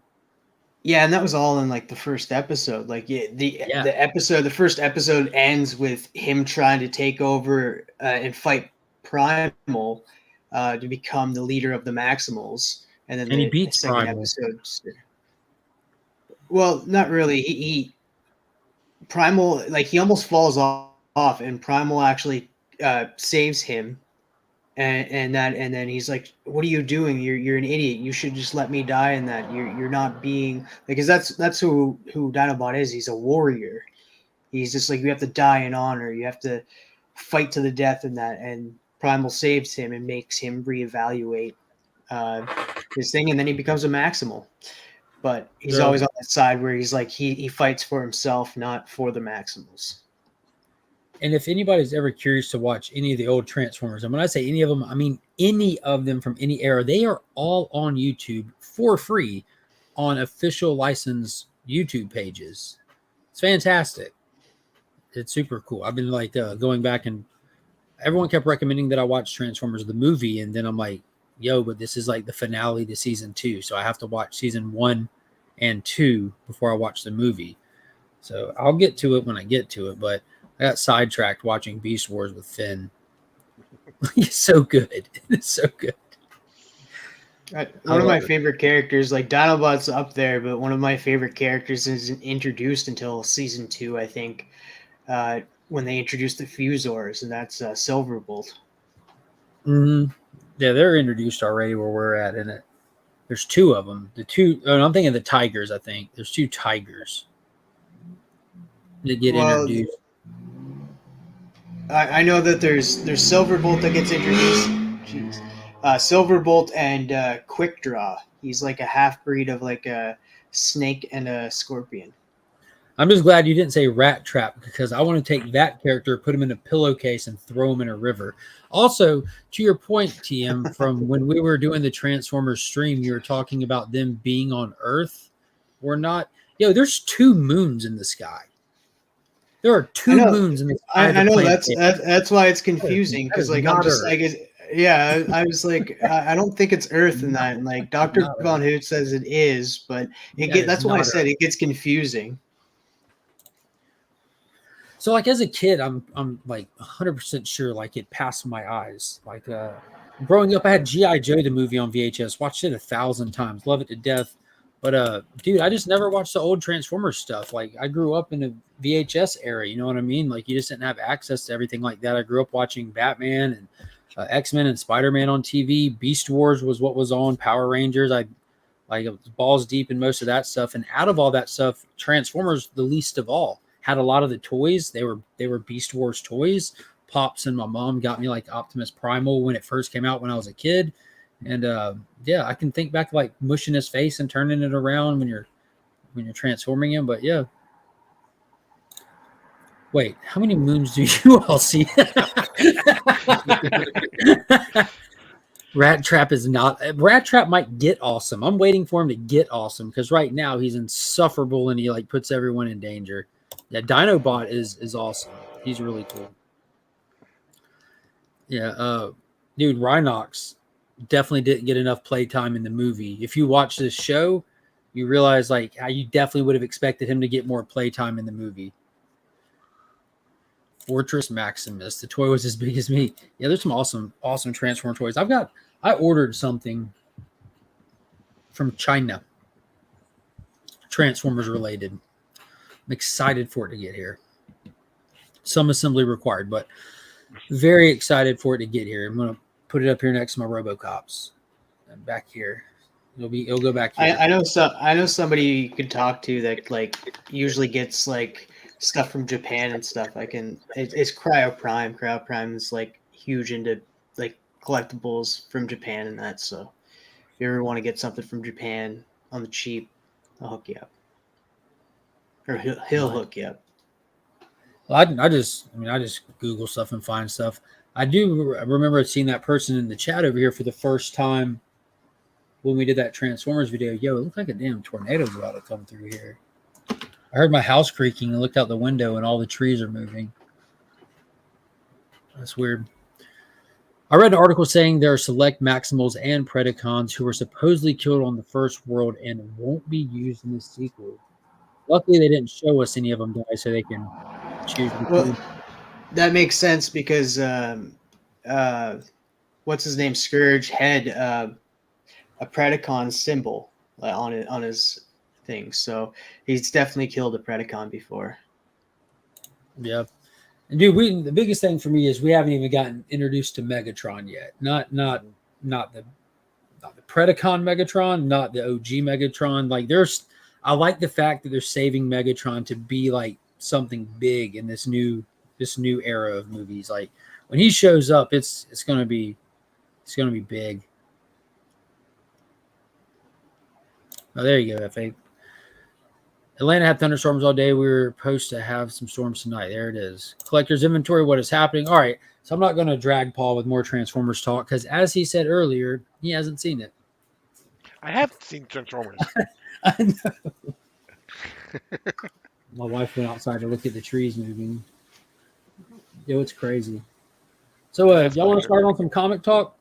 Yeah, and that was all in like the first episode. Like the first episode ends with him trying to take over and fight Primal to become the leader of the Maximals, and then he beats the second Primal. episode. Well, not really. He Primal, like he almost falls off, and Primal actually saves him. And then he's like, "What are you doing? You're an idiot. You should just let me die in that. You're not being, because that's who Dinobot is. He's a warrior. He's just like, you have to die in honor. You have to fight to the death in that." And Primal saves him and makes him reevaluate his thing, and then he becomes a Maximal. But he's always on that side where he's like, he fights for himself, not for the Maximals. And if anybody's ever curious to watch any of the old Transformers, and when I say any of them, I mean any of them from any era, they are all on YouTube for free on official licensed YouTube pages. It's fantastic. It's super cool. I've been like going back, and everyone kept recommending that I watch Transformers the movie, and then I'm like, yo, but this is like the finale to season 2, so I have to watch season 1 and 2 before I watch the movie. So I'll get to it when I get to it, but I got sidetracked watching Beast Wars with Finn. It's so good. It's so good. One of my favorite characters, like Dinobot's up there, but one of my favorite characters isn't introduced until season 2, I think, when they introduced the Fusors, and that's Silverbolt. Mm-hmm. Yeah, they're introduced already where we're at in it. There's 2 of them. I'm thinking of the Tigers, I think. There's 2 Tigers that get introduced. I know that there's Silverbolt that gets introduced. Jeez. Silverbolt and Quick Draw. He's like a half-breed of like a snake and a scorpion. I'm just glad you didn't say Rat Trap, because I want to take that character, put him in a pillowcase, and throw him in a river. Also, to your point, TM, from when we were doing the Transformers stream, you were talking about them being on Earth. We're not. There's 2 moons in the sky. There are 2 moons in the sky. I know that's why it's confusing, because like I'm just like, I was like, I don't think it's Earth in that, and like Dr. Von Hoot says it is, but that's why I said it gets confusing. So like as a kid, I'm like 100% sure like it passed my eyes. Like growing up, I had G.I. Joe the movie on VHS, watched it 1,000 times, love it to death. But dude, I just never watched the old Transformers stuff. Like I grew up in a VHS era, you know what I mean? Like you just didn't have access to everything like that. I grew up watching Batman and X-Men and Spider-Man on TV. Beast Wars was what was on. Power Rangers. I was balls deep in most of that stuff. And out of all that stuff, Transformers, the least of all, had a lot of the toys. They were Beast Wars toys. Pops and my mom got me like Optimus Primal when it first came out when I was a kid. And yeah, I can think back to, like, mushing his face and turning it around when you're transforming him. But yeah. Wait, how many moons do you all see? Rat Trap is not. Rat Trap might get awesome. I'm waiting for him to get awesome because right now he's insufferable and he, like, puts everyone in danger. Yeah, Dinobot is awesome. He's really cool. Yeah, dude, Rhinox definitely didn't get enough playtime in the movie. If you watch this show, you realize, like, how you definitely would have expected him to get more playtime in the movie. Fortress Maximus. The toy was as big as me. Yeah, there's some awesome Transformer toys. I ordered something from China, Transformers related. I'm excited for it to get here. Some assembly required, but very excited for it to get here. I'm gonna put it up here next to my RoboCops. And back here. It'll go back here. I know somebody you could talk to that, like, usually gets, like, stuff from Japan and stuff. It's Cryo Prime. Cryo Prime is, like, huge into, like, collectibles from Japan and that. So if you ever want to get something from Japan on the cheap, I'll hook you up, or he'll hook you up. Well, I just Google stuff and find stuff. I do remember seeing that person in the chat over here for the first time when we did that Transformers video. Yo, it looked like a damn tornado's about to come through here. I heard my house creaking and looked out the window and all the trees are moving. That's weird. I read an article saying there are select Maximals and Predacons who were supposedly killed on the first world and won't be used in the sequel. Luckily, they didn't show us any of them die, so they can choose. Well, that makes sense because what's his name? Scourge had a Predacon symbol on his thing, so he's definitely killed a Predacon before. Yeah. And dude, the biggest thing for me is we haven't even gotten introduced to Megatron yet. Not the Predacon Megatron, not the OG Megatron. Like, I like the fact that they're saving Megatron to be, like, something big in this new era of movies. Like, when he shows up, it's gonna be big. Oh, there you go, F8. Atlanta had thunderstorms all day. We were supposed to have some storms tonight. There it is. Collector's inventory, what is happening? All right. So I'm not going to drag Paul with more Transformers talk because, as he said earlier, he hasn't seen it. I have seen Transformers. I know. My wife went outside to look at the trees moving. Yo, it's crazy. So, y'all want to start on some comic talk?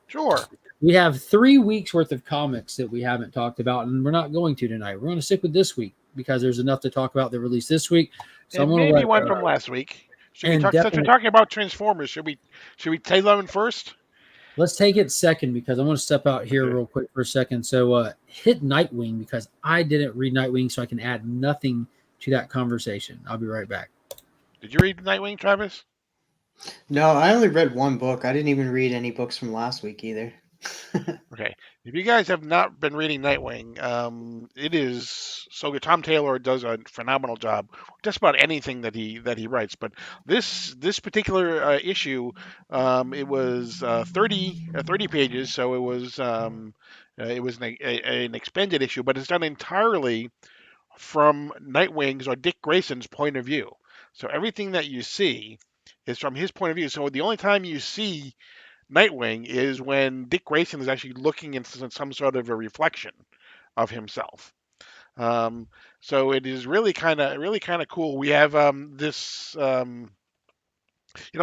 Sure. We have 3 weeks worth of comics that we haven't talked about, and we're not going to tonight. We're going to stick with this week because there's enough to talk about that released this week. So and maybe one from last week. Since we're talking about Transformers, should we take them first? Let's take it second because I want to step out here real quick for a second. So hit Nightwing because I didn't read Nightwing, so I can add nothing to that conversation. I'll be right back. Did you read Nightwing, Travis? No, I only read one book. I didn't even read any books from last week either. Okay. If you guys have not been reading Nightwing, it is so good. Tom Taylor does a phenomenal job just about anything that he writes. But this particular issue, it was 30 pages, so it was an expanded issue, but it's done entirely from Nightwing's or Dick Grayson's point of view. So everything that you see is from his point of view. So the only time you see Nightwing is when Dick Grayson is actually looking into some sort of a reflection of himself. So it is really kind of cool. We have this.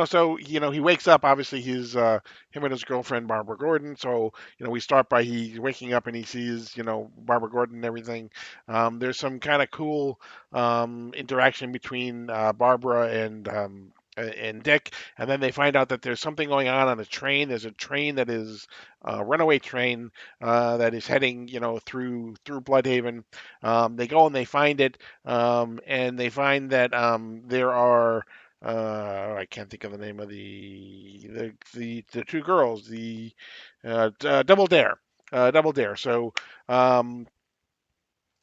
So he wakes up. Obviously, he's him and his girlfriend Barbara Gordon. So we start by he's waking up and he sees Barbara Gordon and everything. There's some kind of cool interaction between Barbara and Dick, and then they find out that there's something going on a train. There's a train that is a runaway train that is heading, through Bloodhaven. They go and they find it, and they find that there are. I can't think of the name of the two girls. The Double Dare. Double Dare. So.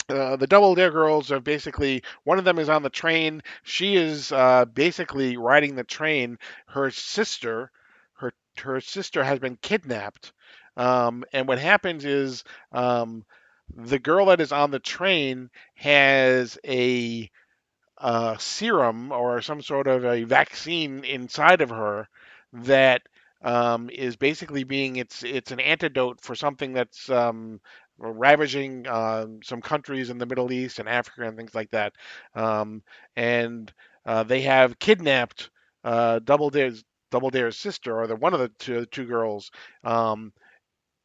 The Double Dare girls are basically one of them is on the train. She is basically riding the train. Her sister has been kidnapped And what happens is the girl that is on the train has a serum or some sort of a vaccine inside of her that is basically being it's an antidote for something that's ravaging some countries in the Middle East and Africa and things like that. Um, and they have kidnapped Double Dare's sister, or the one of the two girls, um,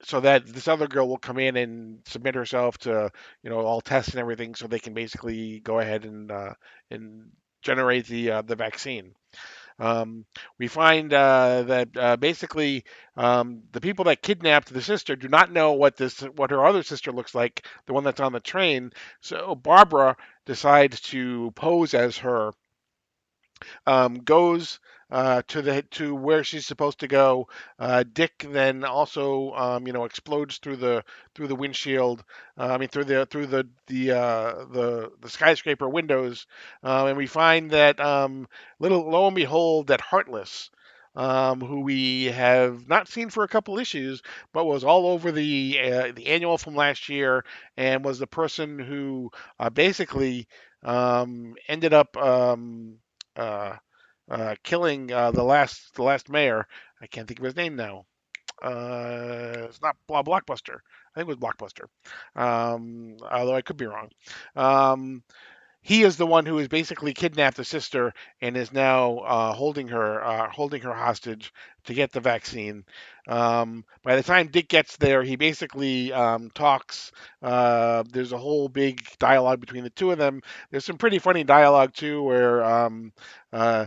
so that this other girl will come in and submit herself to all tests and everything, so they can basically go ahead and generate the vaccine. Um, we find that basically the people that kidnapped the sister do not know what her other sister looks like, the one that's on the train. So Barbara decides to pose as her, goes to where she's supposed to go. Dick then also explodes through the windshield. I mean through the skyscraper windows, and we find that little lo and behold that Heartless. Who we have not seen for a couple issues, but was all over the annual from last year, and was the person who basically ended up uh, killing the last mayor. I can't think of his name now. It's not Blockbuster. I think it was Blockbuster. Although I could be wrong. Um, he is the one who has basically kidnapped the sister and is now holding her hostage to get the vaccine. By the time Dick gets there, he basically talks. There's a whole big dialogue between the two of them. There's some pretty funny dialogue too, where uh,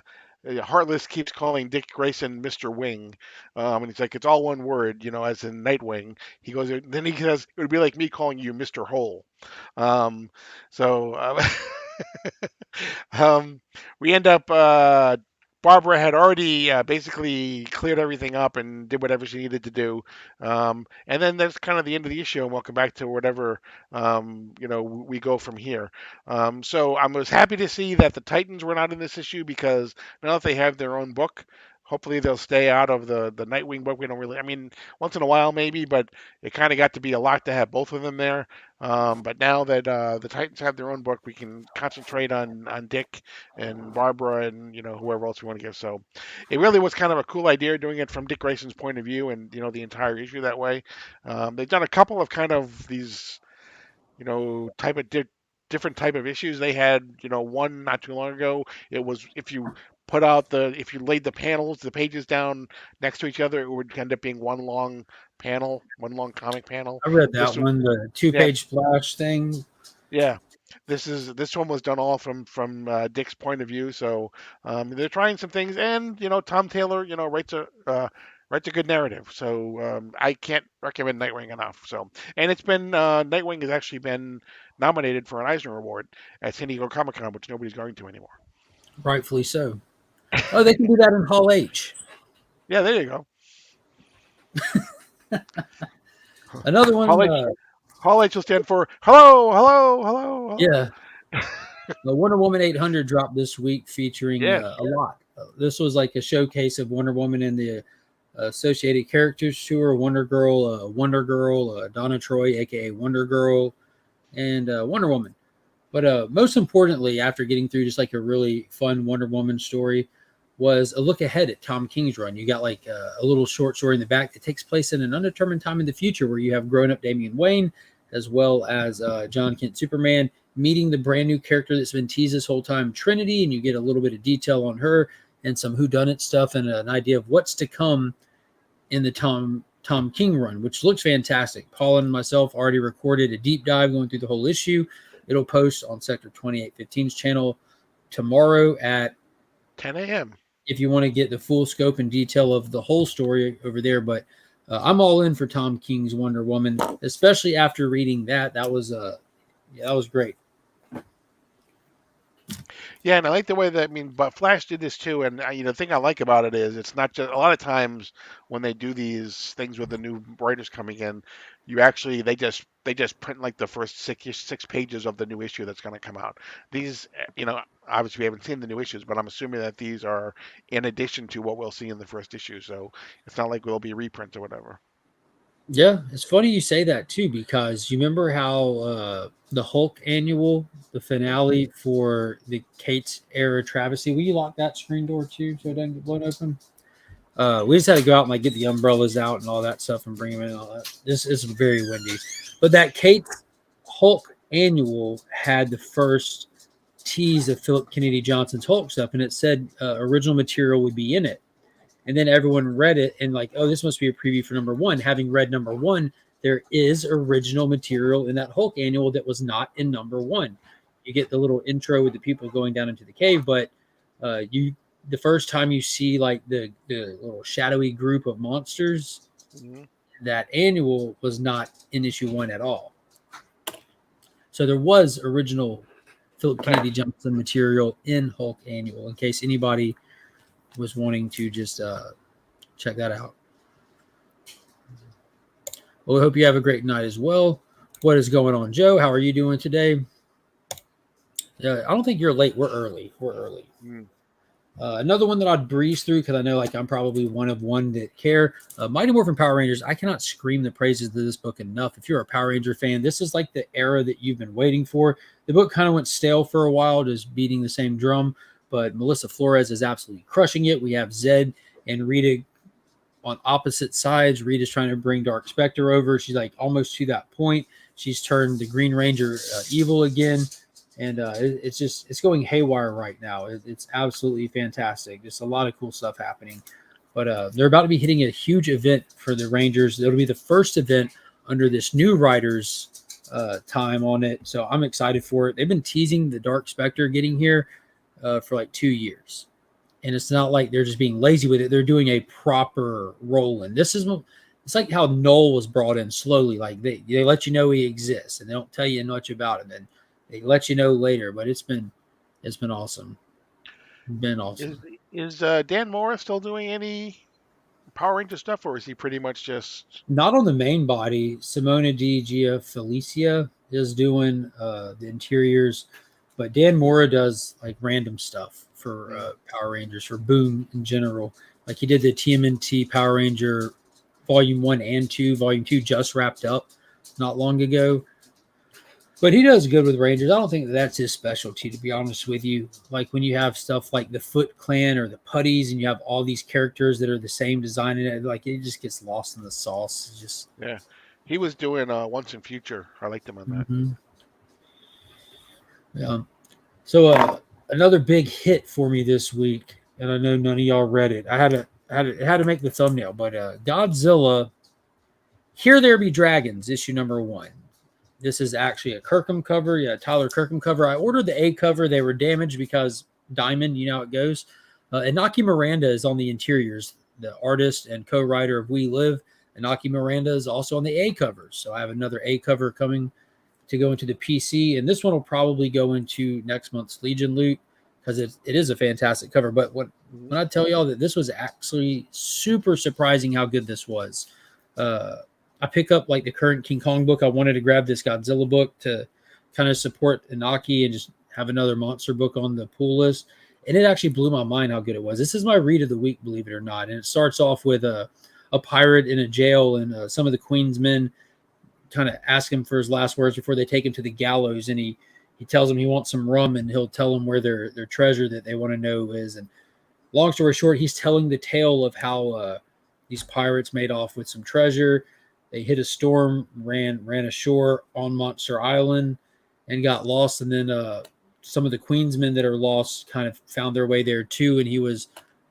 Heartless keeps calling Dick Grayson Mr. Wing, and he's like, it's all one word, as in Nightwing. He goes, then he says, it would be like me calling you Mr. Hole. Um, so um, we end up. Barbara had already basically cleared everything up and did whatever she needed to do, and then that's kind of the end of the issue, and we'll come back to whatever we go from here. So I was happy to see that the Titans were not in this issue, because now that they have their own book, hopefully they'll stay out of the Nightwing book. We don't really, I mean, once in a while maybe, but it kind of got to be a lot to have both of them there. But now that the Titans have their own book, we can concentrate on Dick and Barbara and whoever else we want to give. So it really was kind of a cool idea doing it from Dick Grayson's point of view, and the entire issue that way. They've done a couple of kind of these type of different type of issues. They had one not too long ago. It was if you laid the pages down next to each other, it would end up being one long panel, one long comic panel. I read that This one, the yeah, two-page splash thing. yeah. This one was done all from Dick's point of view. So they're trying some things, and Tom Taylor writes a good narrative. So I can't recommend Nightwing enough. So, and it's been Nightwing has actually been nominated for an Eisner Award at San Diego Comic Con, which nobody's going to anymore. Rightfully so. Oh, they can do that in Hall H. Yeah, there you go. Another one. Hall H will stand for hello, hello, hello. Yeah. The Wonder Woman 800 dropped this week, featuring a lot. This was like a showcase of Wonder Woman and the associated characters to her: Wonder Girl, Donna Troy, aka Wonder Girl, and Wonder Woman. But most importantly, after getting through just like a really fun Wonder Woman story, was a look ahead at Tom King's run. You got like a little short story in the back that takes place in an undetermined time in the future, where you have grown up Damian Wayne, as well as John Kent Superman, meeting the brand new character that's been teased this whole time, Trinity, and you get a little bit of detail on her and some whodunit stuff and an idea of what's to come in the Tom King run, which looks fantastic. Paul and myself already recorded a deep dive going through the whole issue. It'll post on Sector 2815's channel tomorrow at 10 a.m. if you want to get the full scope and detail of the whole story over there. But I'm all in for Tom King's Wonder Woman, especially after reading that. That was great. Yeah, and I like the way that but Flash did this too, and the thing I like about it is it's not just a lot of times when they do these things with the new writers coming in, they just print like the first six pages of the new issue that's going to come out. These, obviously we haven't seen the new issues, but I'm assuming that these are in addition to what we'll see in the first issue, so it's not like we'll be reprints or whatever. Yeah, it's funny you say that too, because you remember how the Hulk annual, the finale for the Kate's era travesty. Will you lock that screen door too so it doesn't get blown open? We just had to go out and like get the umbrellas out and all that stuff and bring them in and all that. This is very windy, but that Kate's Hulk annual had the first tease of Philip Kennedy Johnson's Hulk stuff, and it said original material would be in it. And then everyone read it and like, oh, this must be a preview for number one. Having read number one, there is original material in that Hulk annual that was not in number one. You get the little intro with the people going down into the cave, but you the first time you see like the little shadowy group of monsters, that annual was not in issue one at all. So there was original Philip Kennedy Johnson material in Hulk annual, in case anybody was wanting to just check that out. Well, we hope you have a great night as well. What is going on, Joe? How are you doing today? I don't think you're late. We're early. Another one that I'd breeze through because I know like I'm probably one of one that care. Mighty Morphin Power Rangers. I cannot scream the praises of this book enough. If you're a Power Ranger fan, this is like the era that you've been waiting for. The book kind of went stale for a while, just beating the same drum. But Melissa Flores is absolutely crushing it. We have Zed and Rita on opposite sides. Rita's trying to bring Dark Spectre over. She's like almost to that point. She's turned the Green Ranger evil again. And it's going haywire right now. It's absolutely fantastic. Just a lot of cool stuff happening. But they're about to be hitting a huge event for the Rangers. It'll be the first event under this new writer's time on it. So I'm excited for it. They've been teasing the Dark Spectre getting here for like 2 years. And it's not like they're just being lazy with it. They're doing a proper roll in. It's like how Noel was brought in slowly. Like they let you know he exists and they don't tell you much about him. And they let you know later, but it's been awesome. Been awesome. Is Dan Morris still doing any Power Ranger stuff, or is he pretty much just not on the main body? Simona Di Giafelicia is doing the interiors, but Dan Mora does like random stuff for Power Rangers, for Boom in general. Like he did the TMNT Power Ranger Volume 1 and 2. Volume 2 just wrapped up not long ago. But he does good with Rangers. I don't think that's his specialty, to be honest with you. Like when you have stuff like the Foot Clan or the Putties, and you have all these characters that are the same design, and like it just gets lost in the sauce. It's just he was doing Once and Future. I liked him on that. Mm-hmm. Yeah. So another big hit for me this week, and I know none of y'all read it. I had to make the thumbnail, but Godzilla, Here There Be Dragons, issue number 1. This is actually a Kirkham cover. Yeah, Tyler Kirkham cover. I ordered the A cover. They were damaged because Diamond, you know how it goes. Inaki Miranda is on the interiors, the artist and co-writer of We Live. Inaki Miranda is also on the A cover. So I have another A cover coming to go into the PC. And this one will probably go into next month's Legion loot because it is a fantastic cover. But when I tell y'all that this was actually super surprising how good this was. I pick up like the current King Kong book. I wanted to grab this Godzilla book to kind of support Inaki and just have another monster book on the pool list. And it actually blew my mind how good it was. This is my read of the week, believe it or not. And it starts off with a pirate in a jail, and some of the Queen's men kind of ask him for his last words before they take him to the gallows. And he tells them he wants some rum, and he'll tell them where their treasure that they want to know is. And long story short, he's telling the tale of how these pirates made off with some treasure. They hit a storm, ran ashore on Monster Island, and got lost. And then some of the Queensmen that are lost kind of found their way there too. And he was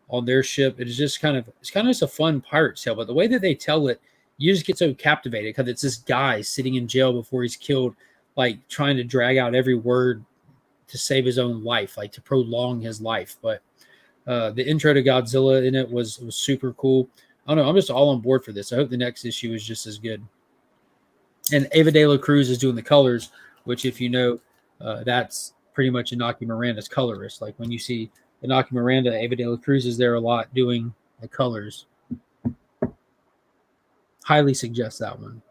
on their ship. It's kind of just a fun pirate tale. But the way that they tell it, you just get so captivated because it's this guy sitting in jail before he's killed, like trying to drag out every word to save his own life, like to prolong his life. But the intro to Godzilla in it was super cool. I don't know. I'm just all on board for this. I hope the next issue is just as good. And Ava De La Cruz is doing the colors, which, if you know, that's pretty much Inaki Miranda's colorist. Like when you see Inaki Miranda, Ava De La Cruz is there a lot doing the colors. Highly suggest that one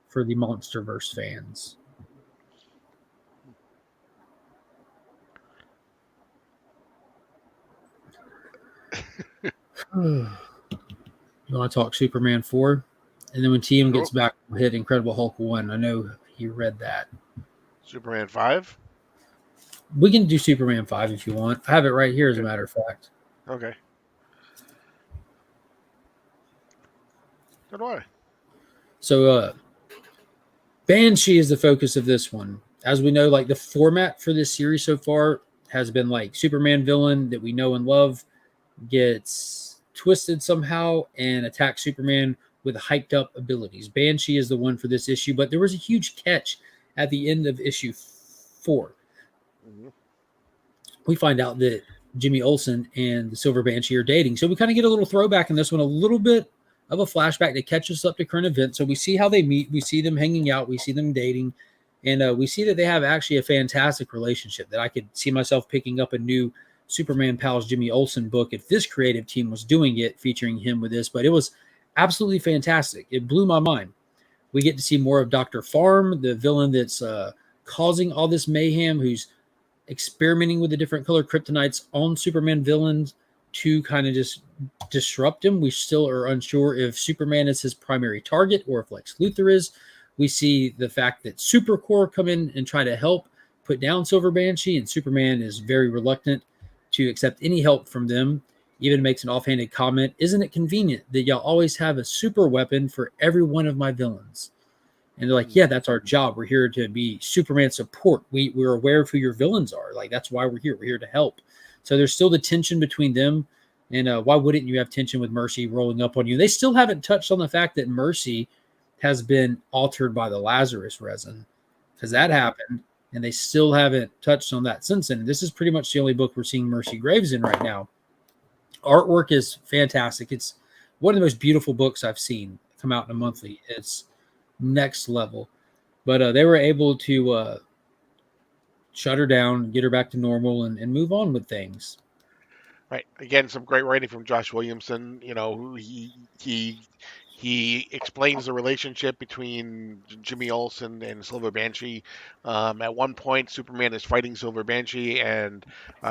for the Monsterverse fans. You want to talk Superman 4? And then when TM Cool. gets back, we'll hit Incredible Hulk 1. I know he read that. Superman 5. We can do Superman 5 if you want. I have it right here, as a Okay. matter of fact. Okay. So do I. So, Banshee is the focus of this one. As we know, like the format for this series so far has been like Superman villain that we know and love gets twisted somehow and attacks Superman with hyped up abilities. Banshee is the one for this issue, but there was a huge catch at the end of issue 4. Mm-hmm. We find out that Jimmy Olsen and the Silver Banshee are dating. So we kind of get a little throwback in this one, a little bit of a flashback that catches us up to current events. So we see how they meet, we see them hanging out, we see them dating, and we see that they have actually a fantastic relationship that I could see myself picking up a new Superman Pals Jimmy Olsen book if this creative team was doing it, featuring him with this. But it was absolutely fantastic. It blew my mind. We get to see more of Dr. Farm, the villain that's causing all this mayhem, who's experimenting with the different color kryptonites on Superman villains to kind of just disrupt him. We still are unsure if Superman is his primary target or if Lex Luthor is. We see the fact that Supercorp come in and try to help put down Silver Banshee, and Superman is very reluctant to accept any help from them. Even makes an offhanded comment, "Isn't it convenient that y'all always have a super weapon for every one of my villains?" And they're like, "Yeah, that's our job. We're here to be Superman support. We're aware of who your villains are. Like, that's why we're here. We're here to help." So there's still the tension between them. And why wouldn't you have tension with Mercy rolling up on you? They still haven't touched on the fact that Mercy has been altered by the Lazarus resin, because that happened. And they still haven't touched on that since then. And this is pretty much the only book we're seeing Mercy Graves in right now. Artwork is fantastic. It's one of the most beautiful books I've seen come out in a monthly. It's next level. But they were able to shut her down, get her back to normal, and move on with things. Right. Again, some great writing from Josh Williamson. You know, he explains the relationship between Jimmy Olsen and Silver Banshee. At one point, Superman is fighting Silver Banshee, and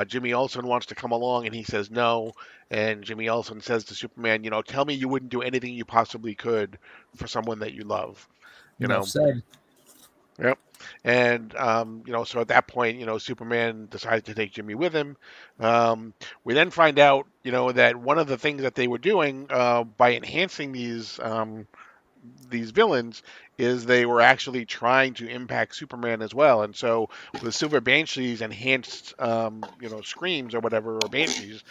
Jimmy Olsen wants to come along, and he says no. And Jimmy Olsen says to Superman, "Tell me you wouldn't do anything you possibly could for someone that you love." You Enough know. said. Yep. And so at that point, Superman decides to take Jimmy with him. We then find out, that one of the things that they were doing by enhancing these villains is they were actually trying to impact Superman as well. And so with Silver Banshee's enhanced, screams or whatever, or Banshees,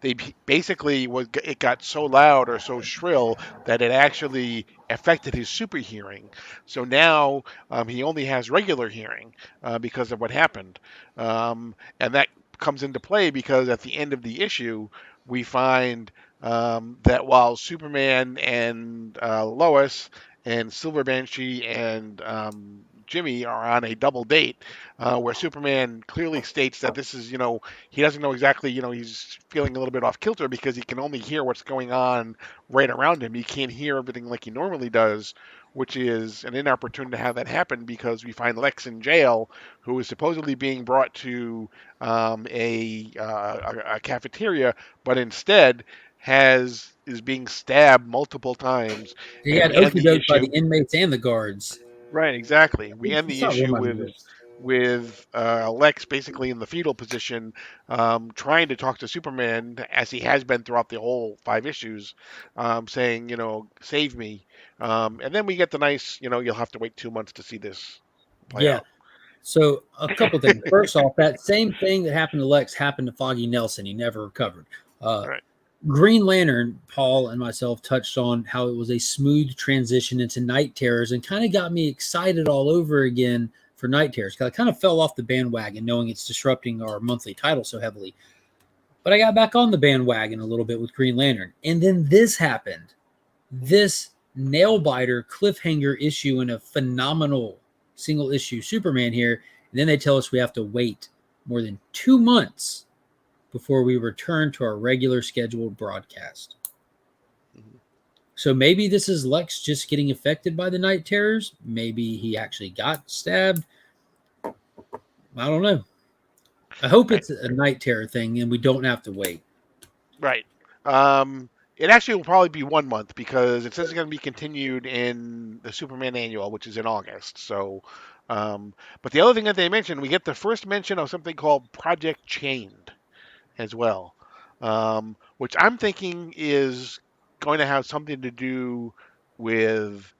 they basically it got so loud or so shrill that it actually affected his super hearing. So now he only has regular hearing because of what happened. And that comes into play because at the end of the issue, we find that while Superman and Lois and Silver Banshee and Jimmy are on a double date, where Superman clearly states that this is, he doesn't know exactly, he's feeling a little bit off kilter because he can only hear what's going on right around him. He can't hear everything like he normally does, which is an inopportune to have that happen because we find Lex in jail, who is supposedly being brought to a cafeteria, but instead is being stabbed multiple times, He and got we end the okey-doked by the issue. inmates and the guards. Right, exactly. We end It's the not one of issue my with moves. Lex basically in the fetal position, trying to talk to Superman as he has been throughout the whole 5 issues, saying, save me. And then we get the nice, you'll have to wait 2 months to see this play Yeah. out. So a couple things. First off, that same thing that happened to Lex happened to Foggy Nelson. He never recovered. Right. Green Lantern, Paul and myself touched on how it was a smooth transition into Night Terrors and kind of got me excited all over again for Night Terrors because I kind of fell off the bandwagon knowing it's disrupting our monthly title so heavily. But I got back on the bandwagon a little bit with Green Lantern. And then this happened. This nail biter cliffhanger issue in a phenomenal single issue Superman here. And then they tell us we have to wait more than 2 months before we return to our regular scheduled broadcast. Mhm. So maybe this is Lex just getting affected by the Night Terrors. Maybe he actually got stabbed. I don't know. I hope Right. it's a Night Terror thing and we don't have to wait. Right. It actually will probably be 1 month because it says it's going to be continued in the Superman annual, which is in August. So, but the other thing that they mentioned, we get the first mention of something called Project Chained as well, which I'm thinking is going to have something to do with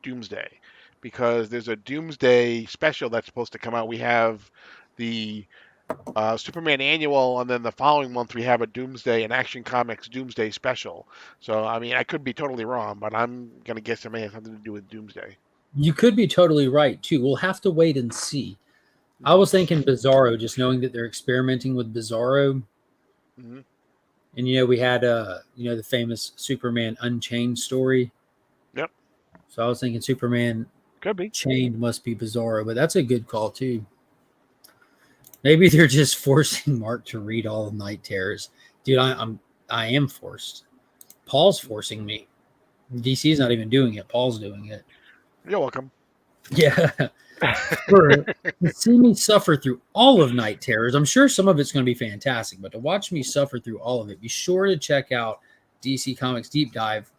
Doomsday, because there's a Doomsday special that's supposed to come out. We have the Superman annual, and then the following month we have a Doomsday, an Action Comics Doomsday special. So, I mean, I could be totally wrong, but I'm gonna guess it may have something to do with Doomsday. You could be totally right too. We'll have to wait and see. I was thinking Bizarro, just knowing that they're experimenting with Bizarro. Mm-hmm. And we had the famous Superman Unchained story. Yep. So I was thinking Superman Could be. Chained must be Bizarro, but that's a good call too. Maybe they're just forcing Mark to read all of Night Terrors. Dude, I am forced. Paul's forcing me. DC's not even doing it. Paul's doing it. You're welcome. Yeah. To see me suffer through all of Night Terrors, I'm sure some of it's going to be fantastic, but to watch me suffer through all of it, be sure to check out DC Comics Deep Dive,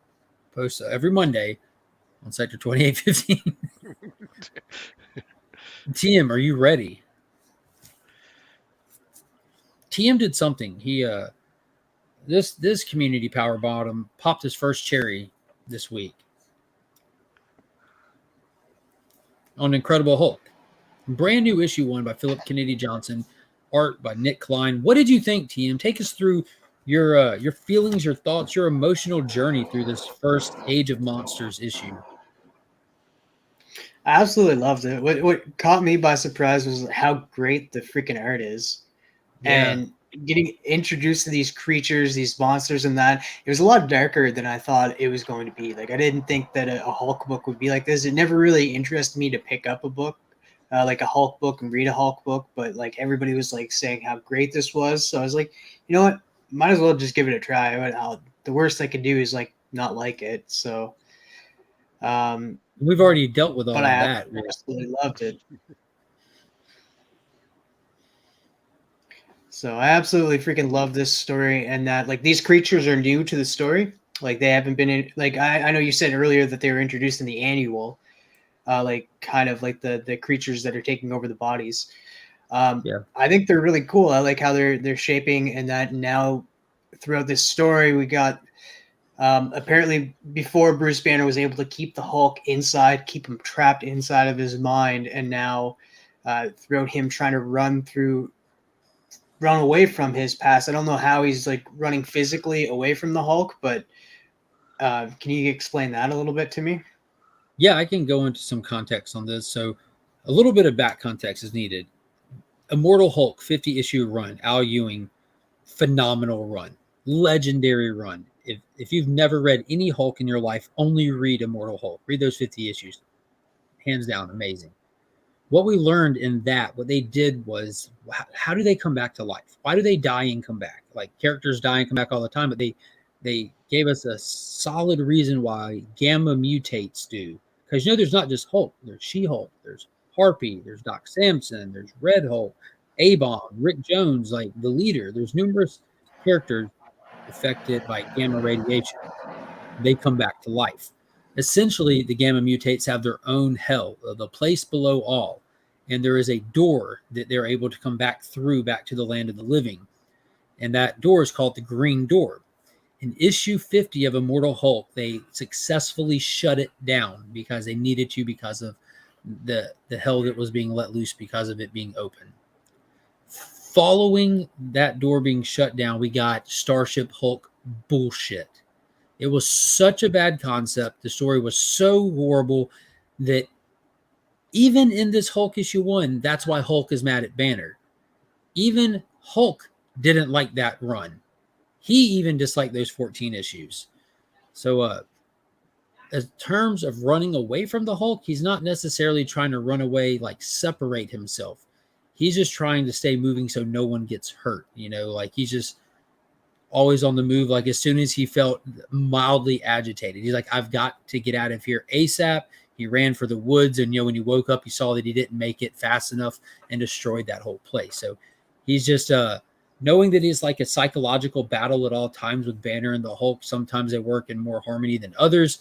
post every Monday on Sector 2815. TM, are you ready? TM did something. He this community power bottom popped his first cherry this week on Incredible Hulk. Brand new issue 1 by Philip Kennedy Johnson, art by Nick Klein. What did you think, TM? Take us through your feelings, your thoughts, your emotional journey through this first Age of Monsters issue. I absolutely loved it. What caught me by surprise was how great the freaking art is. Yeah. And getting introduced to these creatures, these monsters, and that it was a lot darker than I thought it was going to be. Like, I didn't think that a Hulk book would be like this. It never really interested me to pick up a book, like a Hulk book, and read a Hulk book. But like everybody was like saying how great this was, so I was like, you know what, might as well just give it a try. The worst I could do is like not like it. So, we've already dealt with all of that. I absolutely loved it. So I absolutely freaking love this story, and that like these creatures are new to the story. Like they haven't been in, like I know you said earlier that they were introduced in the annual, like kind of like the creatures that are taking over the bodies. Yeah. I think they're really cool. I like how they're shaping, and that now throughout this story we got apparently before Bruce Banner was able to keep the Hulk inside, keep him trapped inside of his mind, and now throughout him trying to run away from his past. I don't know how he's like running physically away from the Hulk, but can you explain that a little bit to me? Yeah, I can go into some context on this. So a little bit of back context is needed. Immortal Hulk 50 issue run, Al Ewing, phenomenal run, legendary run. If you've never read any Hulk in your life, only read Immortal Hulk. Read those 50 issues. Hands down, amazing. What we learned in that, what they did was, how do they come back to life? Why do they die and come back? Like characters die and come back all the time, but they gave us a solid reason why Gamma mutates do. Because there's not just Hulk. There's She-Hulk. There's Harpy. There's Doc Samson. There's Red Hulk. A-Bomb. Rick Jones, like the leader. There's numerous characters affected by gamma radiation. They come back to life. Essentially, the Gamma mutates have their own hell, the place below all. And there is a door that they're able to come back through, back to the land of the living. And that door is called the Green Door. In issue 50 of Immortal Hulk, they successfully shut it down because they needed to, because of the hell that was being let loose because of it being open. Following that door being shut down, we got Starship Hulk bullshit. It was such a bad concept. The story was so horrible that even in this Hulk issue 1, that's why Hulk is mad at Banner. Even Hulk didn't like that run. He even disliked those 14 issues. So, in terms of running away from the Hulk, he's not necessarily trying to run away, like separate himself. He's just trying to stay moving so no one gets hurt. Like he's just always on the move. Like as soon as he felt mildly agitated, he's like, I've got to get out of here ASAP. He ran for the woods, and when he woke up, he saw that he didn't make it fast enough and destroyed that whole place. So he's just knowing that it's like a psychological battle at all times with Banner and the Hulk. Sometimes they work in more harmony than others.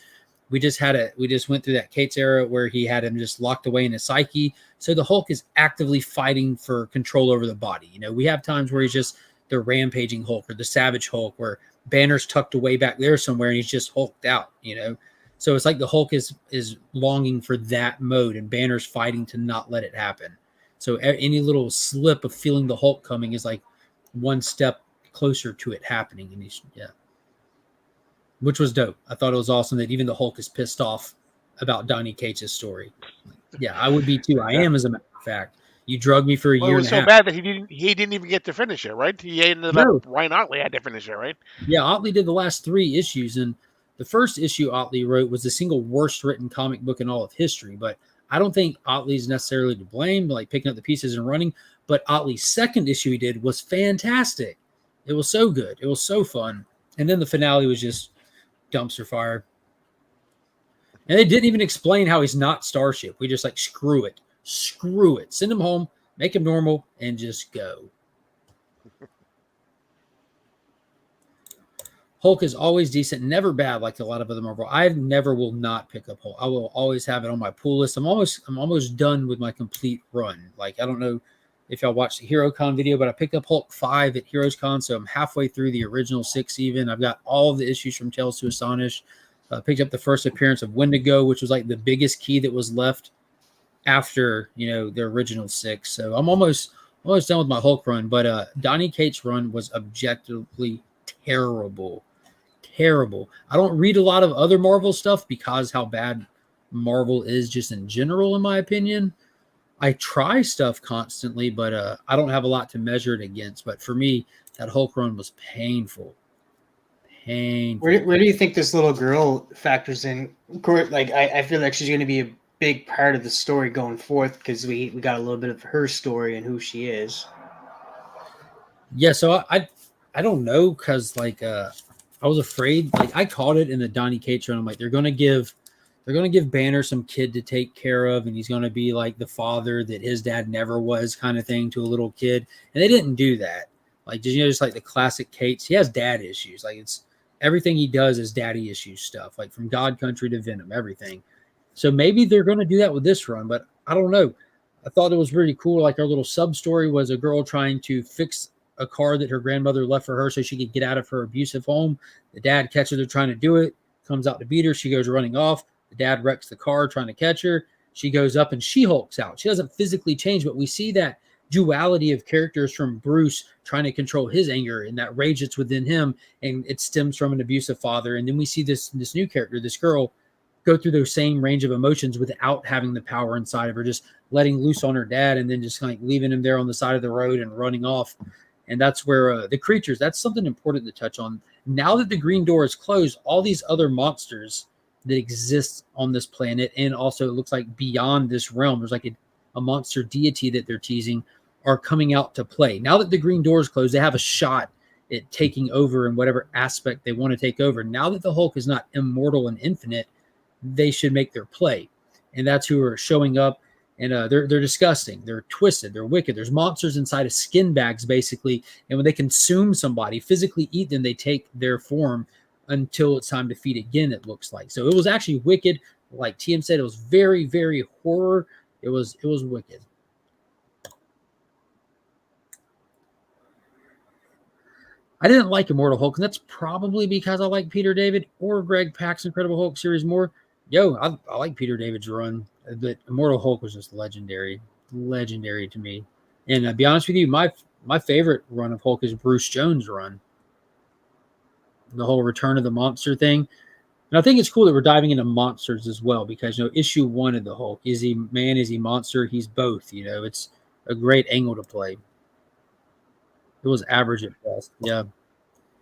We just went through that Cates era where he had him just locked away in his psyche. So the Hulk is actively fighting for control over the body. You know, we have times where he's just the rampaging Hulk or the savage Hulk, where Banner's tucked away back there somewhere and he's just hulked out, you know. So it's like the Hulk is longing for that mode, and Banner's fighting to not let it happen. So any little slip of feeling the Hulk coming is like one step closer to it happening. And which was dope. I thought it was awesome that even the Hulk is pissed off about Donny Cates' story. Yeah, I would be too. I am, as a matter of fact. You drugged me for a year. It was and so a half. bad that he didn't even get to finish it, right? He ended up Ryan Otley had to finish it, right? Yeah, Otley did the last 3 issues, and the first issue Otley wrote was the single worst written comic book in all of history. But I don't think Otley's necessarily to blame, like picking up the pieces and running. But Otley's second issue he did was fantastic. It was so good. It was so fun. And then the finale was just dumpster fire. And they didn't even explain how he's not Starship. We just like, screw it. Send him home, make him normal, and just go. Hulk is always decent, never bad like a lot of other Marvel. I never will not pick up Hulk. I will always have it on my pull list. I'm almost done with my complete run. Like, I don't know if y'all watched the HeroCon video, but I picked up Hulk 5 at HeroesCon, so I'm halfway through the original 6 even. I've got all of the issues from Tales to Astonish. Picked up the first appearance of Wendigo, which was like the biggest key that was left after, you know, the original 6. So I'm almost done with my Hulk run, but Donny Cates' run was objectively terrible. I don't read a lot of other Marvel stuff because how bad Marvel is just in general, in my opinion. I try stuff constantly, but I don't have a lot to measure it against. But for me, that Hulk run was painful. Where do you think this little girl factors in? Like, I feel like she's going to be a big part of the story going forth, because we got a little bit of her story and who she is. Yeah, so I don't know, because like I was afraid, like I caught it in the Donny Cates run. I'm like, they're gonna give Banner some kid to take care of, and he's gonna be like the father that his dad never was, kind of thing, to a little kid. And they didn't do that. Like, just like the classic Cates, he has dad issues. Like, it's everything he does is daddy issues stuff, like from God Country to Venom, everything. So maybe they're gonna do that with this run, but I don't know. I thought it was really cool. Like, our little sub story was a girl trying to fix a car that her grandmother left for her so she could get out of her abusive home. The dad catches her trying to do it, comes out to beat her. She goes running off. The dad wrecks the car trying to catch her. She goes up and she hulks out. She doesn't physically change, but we see that duality of characters from Bruce trying to control his anger and that rage that's within him, and it stems from an abusive father. And then we see this new character, this girl, go through those same range of emotions without having the power inside of her, just letting loose on her dad and then just kind of leaving him there on the side of the road and running off. And that's where the creatures, that's something important to touch on. Now that the Green Door is closed, all these other monsters that exist on this planet, and also it looks like beyond this realm, there's like a monster deity that they're teasing, are coming out to play. Now that the Green Door is closed, they have a shot at taking over in whatever aspect they want to take over. Now that the Hulk is not immortal and infinite, they should make their play. And that's who are showing up. And they're disgusting. They're twisted. They're wicked. There's monsters inside of skin bags, basically. And when they consume somebody, physically eat them, they take their form until it's time to feed again, it looks like. So it was actually wicked. Like TM said, it was very, very horror. It was wicked. I didn't like Immortal Hulk, and that's probably because I like Peter David or Greg Pak's Incredible Hulk series more. I like Peter David's run, but Immortal Hulk was just legendary to me. And to be honest with you, my favorite run of Hulk is Bruce Jones' run. The whole Return of the Monster thing. And I think it's cool that we're diving into monsters as well, because, issue 1 of the Hulk, is he man, is he monster? He's both. It's a great angle to play. It was average at best. Yeah.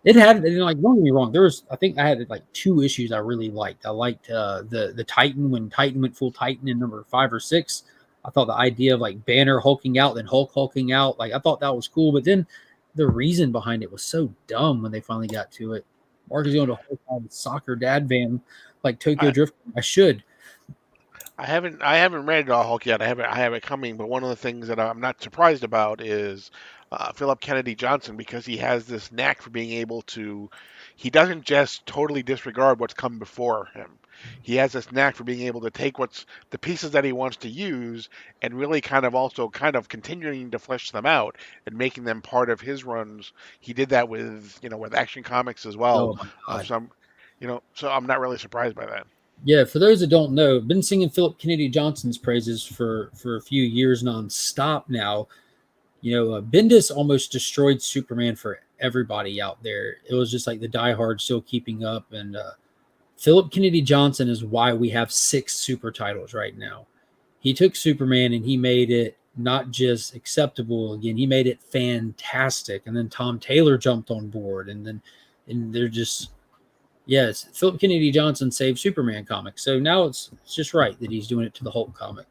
It had, don't get me wrong. I think I had like 2 issues I really liked. I liked the Titan, when Titan went full Titan in number 5 or 6. I thought the idea of like Banner hulking out, then Hulk hulking out, like I thought that was cool. But then the reason behind it was so dumb when they finally got to it. Mark is going to Hulk on soccer dad van like Tokyo Drift. I should. I haven't read Hulk yet. I have it coming, but one of the things that I'm not surprised about is Philip Kennedy Johnson, because he has this knack for being able to. He doesn't just totally disregard what's come before him. He has this knack for being able to take what's the pieces that he wants to use and really kind of continuing to flesh them out and making them part of his runs. He did that with with Action Comics as well. Oh my Of God. some, so I'm not really surprised by that. Yeah, for those that don't know, I've been singing Philip Kennedy Johnson's praises for a few years nonstop now. Bendis almost destroyed Superman for everybody out there. It was just like the diehards still keeping up. And Philip Kennedy Johnson is why we have 6 super titles right now. He took Superman and he made it not just acceptable again, he made it fantastic. And then Tom Taylor jumped on board. And they're just, yes, Philip Kennedy Johnson saved Superman comics. So now it's just right that he's doing it to the Hulk comic.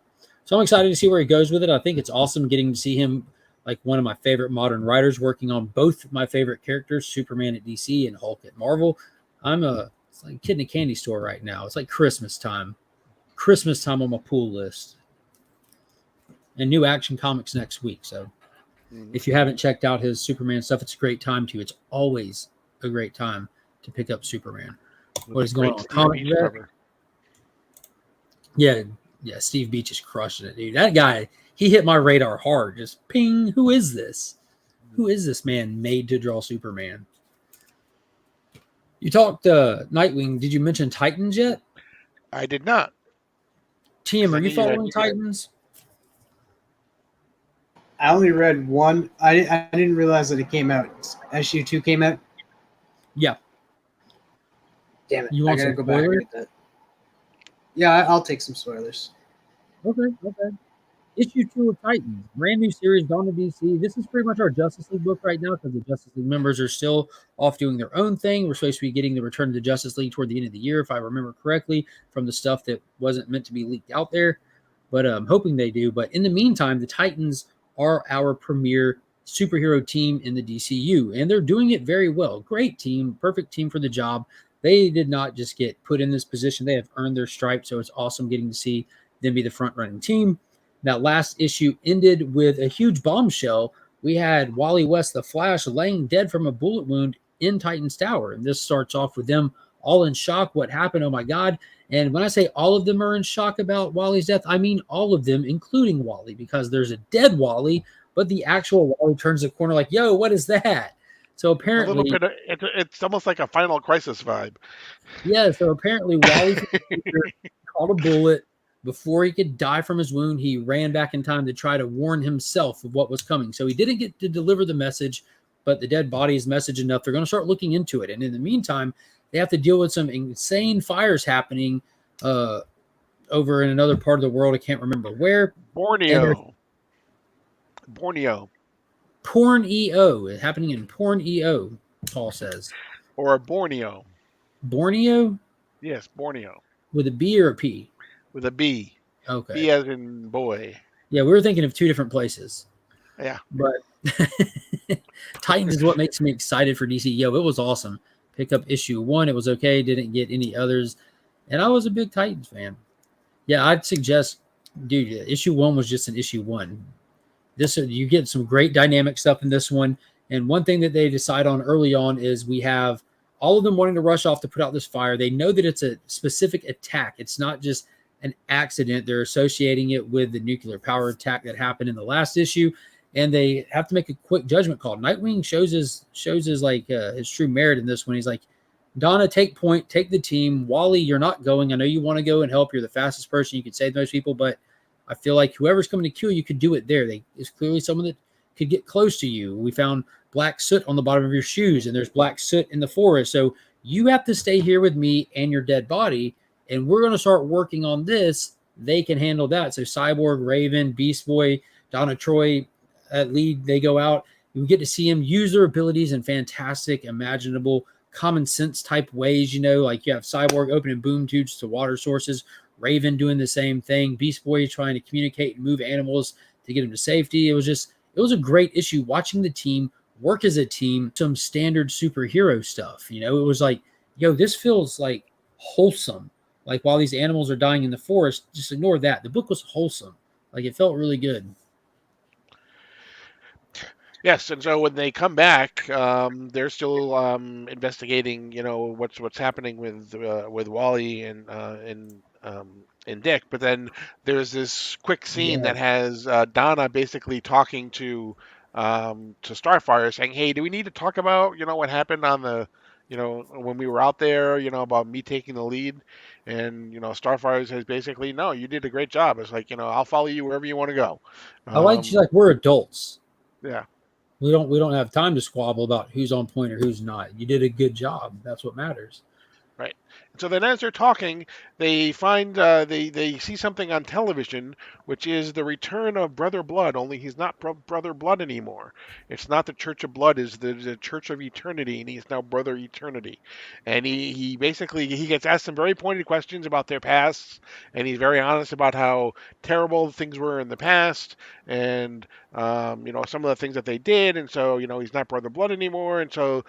So I'm excited to see where he goes with it. I think it's awesome getting to see him, like one of my favorite modern writers, working on both my favorite characters, Superman at DC and Hulk at Marvel. It's like a kid in a candy store right now. It's like Christmas time. Christmas time on my pool list. And new Action Comics next week. So if you haven't checked out his Superman stuff, it's a great time to. It's always a great time to pick up Superman. What is going on? Comic Yeah, Steve Beach is crushing it, dude. That guy, he hit my radar hard. Just ping, who is this? Who is this man made to draw Superman? You talked Nightwing. Did you mention Titans yet? I did not. TM, are you following Titans? I only read one. I didn't realize that it came out. Issue 2 came out. Yeah. Damn it! You want I gotta some go back and spoilers? get that. Yeah, I'll take some spoilers. Okay. Issue 2 of Titans, brand new series, Dawn of DC. This is pretty much our Justice League book right now because the Justice League members are still off doing their own thing. We're supposed to be getting the Return of the Justice League toward the end of the year, if I remember correctly, from the stuff that wasn't meant to be leaked out there. But I'm hoping they do. But in the meantime, the Titans are our premier superhero team in the DCU, and they're doing it very well. Great team, perfect team for the job. They did not just get put in this position. They have earned their stripes, so it's awesome getting to see them be the front-running team. That last issue ended with a huge bombshell. We had Wally West, the Flash, laying dead from a bullet wound in Titan's Tower. And this starts off with them all in shock. What happened? Oh, my God. And when I say all of them are in shock about Wally's death, I mean all of them, including Wally, because there's a dead Wally, but the actual Wally turns the corner like, yo, what is that? So apparently, a little bit. It's almost like a Final Crisis vibe. Yeah. So apparently, Wally caught a bullet. Before he could die from his wound, he ran back in time to try to warn himself of what was coming. So he didn't get to deliver the message, but the dead body is message enough. They're going to start looking into it. And in the meantime, they have to deal with some insane fires happening over in another part of the world. I can't remember where. Borneo. Porn EO. Happening in Porn EO, Paul says. Or Borneo. Borneo? Yes, Borneo. With a B or a P? With a B. Okay. B as in boy. Yeah, we were thinking of 2 different places. Yeah. But Titans is what makes me excited for DC. Yo, it was awesome. Pick up issue 1. It was okay. Didn't get any others. And I was a big Titans fan. Yeah, I'd suggest, dude, issue 1 was just an issue 1. You get some great dynamic stuff in this one. And one thing that they decide on early on is we have all of them wanting to rush off to put out this fire. They know that it's a specific attack. It's not just an accident. They're associating it with the nuclear power attack that happened in the last issue, and they have to make a quick judgment call. Nightwing shows his his true merit in this one. He's like, Donna, take point, take the team. Wally, you're not going. I know you want to go and help. You're the fastest person. You could save most people, but I feel like whoever's coming to kill you could do it there. It's clearly someone that could get close to you. We found black soot on the bottom of your shoes, and there's black soot in the forest. So you have to stay here with me and your dead body. And we're going to start working on this. They can handle that. So Cyborg, Raven, Beast Boy, Donna Troy at lead, they go out. You get to see them use their abilities in fantastic, imaginable, common sense type ways. Like you have Cyborg opening boom tubes to water sources, Raven doing the same thing, Beast Boy trying to communicate and move animals to get them to safety. It was a great issue watching the team work as a team, some standard superhero stuff. It was like, yo, this feels like wholesome. Like while these animals are dying in the forest, just ignore that. The book was wholesome. Like it felt really good. Yes, and so when they come back, they're still investigating, what's happening with Wally and Dick. But then there's this quick scene Yeah. that has Donna basically talking to Starfire, saying, "Hey, do we need to talk about what happened on the when we were out there, about me taking the lead?" And Starfire says basically, "No, you did a great job. It's like I'll follow you wherever you want to go." I like she's Um, like, we're adults. yeah. We don't have time to squabble about who's on point or who's not. You did a good job. That's what matters. Right. And so then, as they're talking, they find they see something on television, which is the return of Brother Blood. Only he's not Brother Blood anymore. It's not the Church of Blood; is the Church of Eternity, and he's now Brother Eternity. And he basically he gets asked some very pointed questions about their pasts, and he's very honest about how terrible things were in the past, and some of the things that they did. And so he's not Brother Blood anymore. And so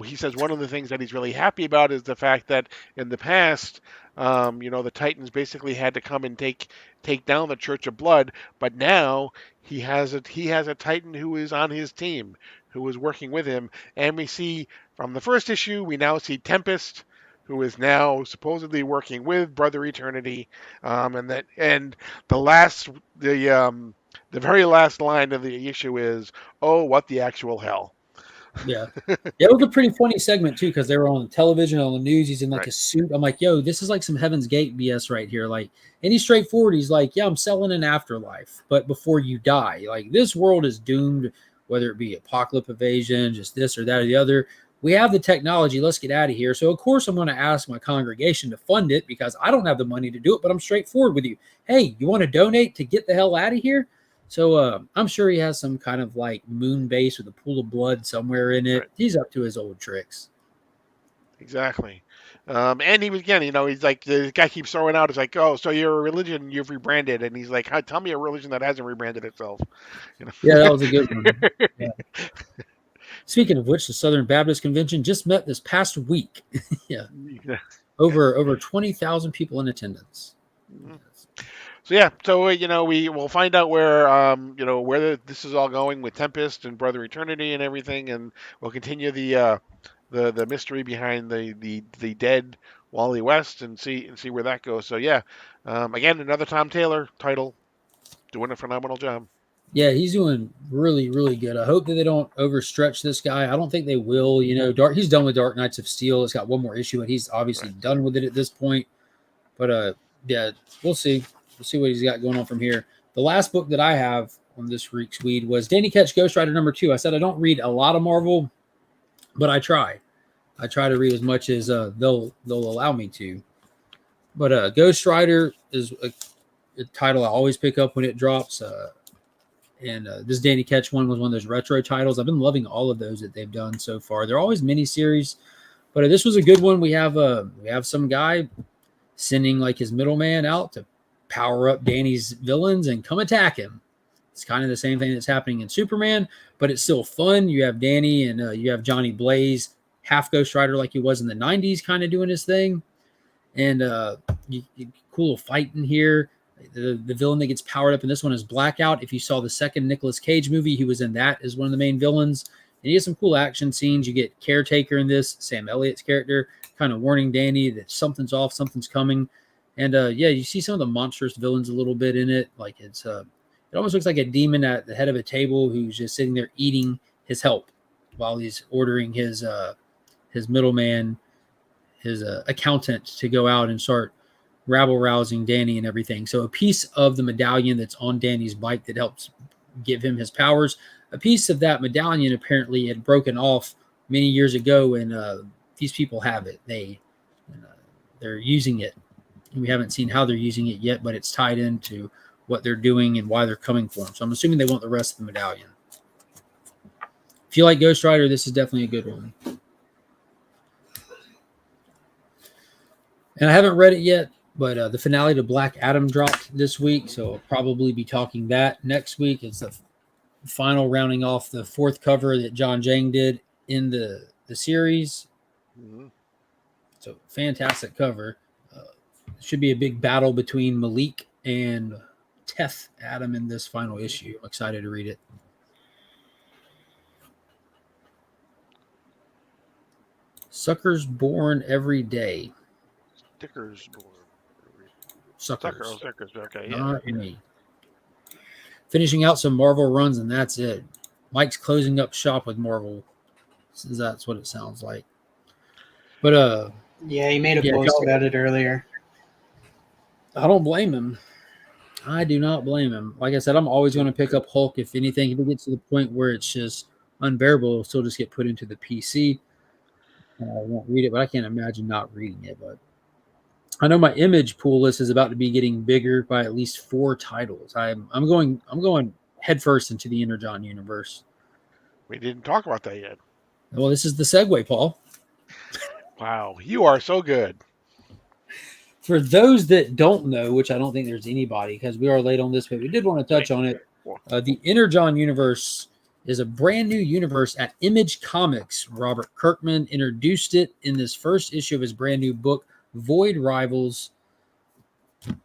he says one of the things that he's really happy about is the fact that in the past, the Titans basically had to come and take down the Church of Blood, but now he has a Titan who is on his team, who is working with him, and we see from the first issue we now see Tempest, who is now supposedly working with Brother Eternity, and the last the very last line of the issue is, "Oh, what the actual hell." Yeah. Yeah, it was a pretty funny segment too, because they were on television, on the news. He's in like Right. a suit. I'm like, yo, this is like some Heaven's Gate BS right here. Like, and he's straightforward. He's like, yeah, I'm selling an afterlife, but before you die, like this world is doomed, whether it be apocalypse evasion, just this or that or the other. We have the technology. Let's get out of here. So of course I'm going to ask my congregation to fund it because I don't have the money to do it, but I'm straightforward with you. Hey, you want to donate to get the hell out of here? So I'm sure he has some kind of like moon base with a pool of blood somewhere in it. Right. He's up to his old tricks. Exactly. And he was again, he's like the guy keeps throwing out. It's like, oh, so you're a religion you've rebranded, and he's like, tell me a religion that hasn't rebranded itself. Yeah, that was a good one. Yeah. Speaking of which, the Southern Baptist Convention just met this past week. Yeah, Yeah. over 20,000 people in attendance. Mhm. So yeah, so we will find out where this is all going with Tempest and Brother Eternity and everything, and we'll continue the mystery behind the dead Wally West and see where that goes. So yeah, again another Tom Taylor title, doing a phenomenal job. Yeah, he's doing really, really good. I hope that they don't overstretch this guy. I don't think they will. He's done with Dark Knights of Steel. It's got one more issue, and he's obviously Right. done with it at this point. But yeah, we'll see. We'll see what he's got going on from here. The last book that I have on this week's weed was Danny Ketch Ghost Rider #2. I said I don't read a lot of Marvel, but I try. I try to read as much as they'll allow me to. But Ghost Rider is a title I always pick up when it drops. And this Danny Ketch one was one of those retro titles. I've been loving all of those that they've done so far. They're always miniseries, but this was a good one. We have some guy sending like his middleman out to power up Danny's villains and come attack him. It's kind of the same thing that's happening in Superman, but it's still fun. You have Danny and you have Johnny Blaze, half Ghost Rider like he was in the 90s, kind of doing his thing. And cool fight in here. The villain that gets powered up in this one is Blackout. If you saw the second Nicolas Cage movie, he was in that as one of the main villains. And you get some cool action scenes. You get Caretaker in this, Sam Elliott's character, kind of warning Danny that something's off, something's coming. And yeah, you see some of the monstrous villains a little bit in it. Like it almost looks like a demon at the head of a table who's just sitting there eating his help while he's ordering his middleman, his accountant, to go out and start rabble rousing Danny and everything. So a piece of the medallion that's on Danny's bike that helps give him his powers, a piece of that medallion apparently had broken off many years ago, and these people have it. They're using it. And we haven't seen how they're using it yet, but it's tied into what they're doing and why they're coming for him. So I'm assuming they want the rest of the medallion. If you like Ghost Rider, this is definitely a good one. And I haven't read it yet, but the finale to Black Adam dropped this week, so I'll probably be talking that next week. It's the final rounding off the fourth cover that John Jang did in the series. Mm-hmm. So fantastic cover. Should be a big battle between Malik and Teth Adam in this final issue. I'm excited to read it. Suckers born every day. Stickers born. Suckers. Suckers. Okay, yeah. Not me. Finishing out some Marvel runs, and that's it. Mike's closing up shop with Marvel. That's what it sounds like. But Yeah, he made a Yeah, post y'all- about it earlier. I don't blame him. I do not blame him. Like I said, I'm always going to pick up Hulk. If anything, if it gets to the point where it's just unbearable, it'll still just get put into the PC. And I won't read it, but I can't imagine not reading it. But I know my image pool list is about to be getting bigger by at least 4 titles. I'm going headfirst into the Energon universe. We didn't talk about that yet. Well, this is the segue, Paul. Wow, you are so good. For those that don't know, which I don't think there's anybody because we are late on this, but we did want to touch on it. The Energon universe is a brand new universe at Image Comics. Robert Kirkman introduced it in this first issue of his brand new book, Void Rivals.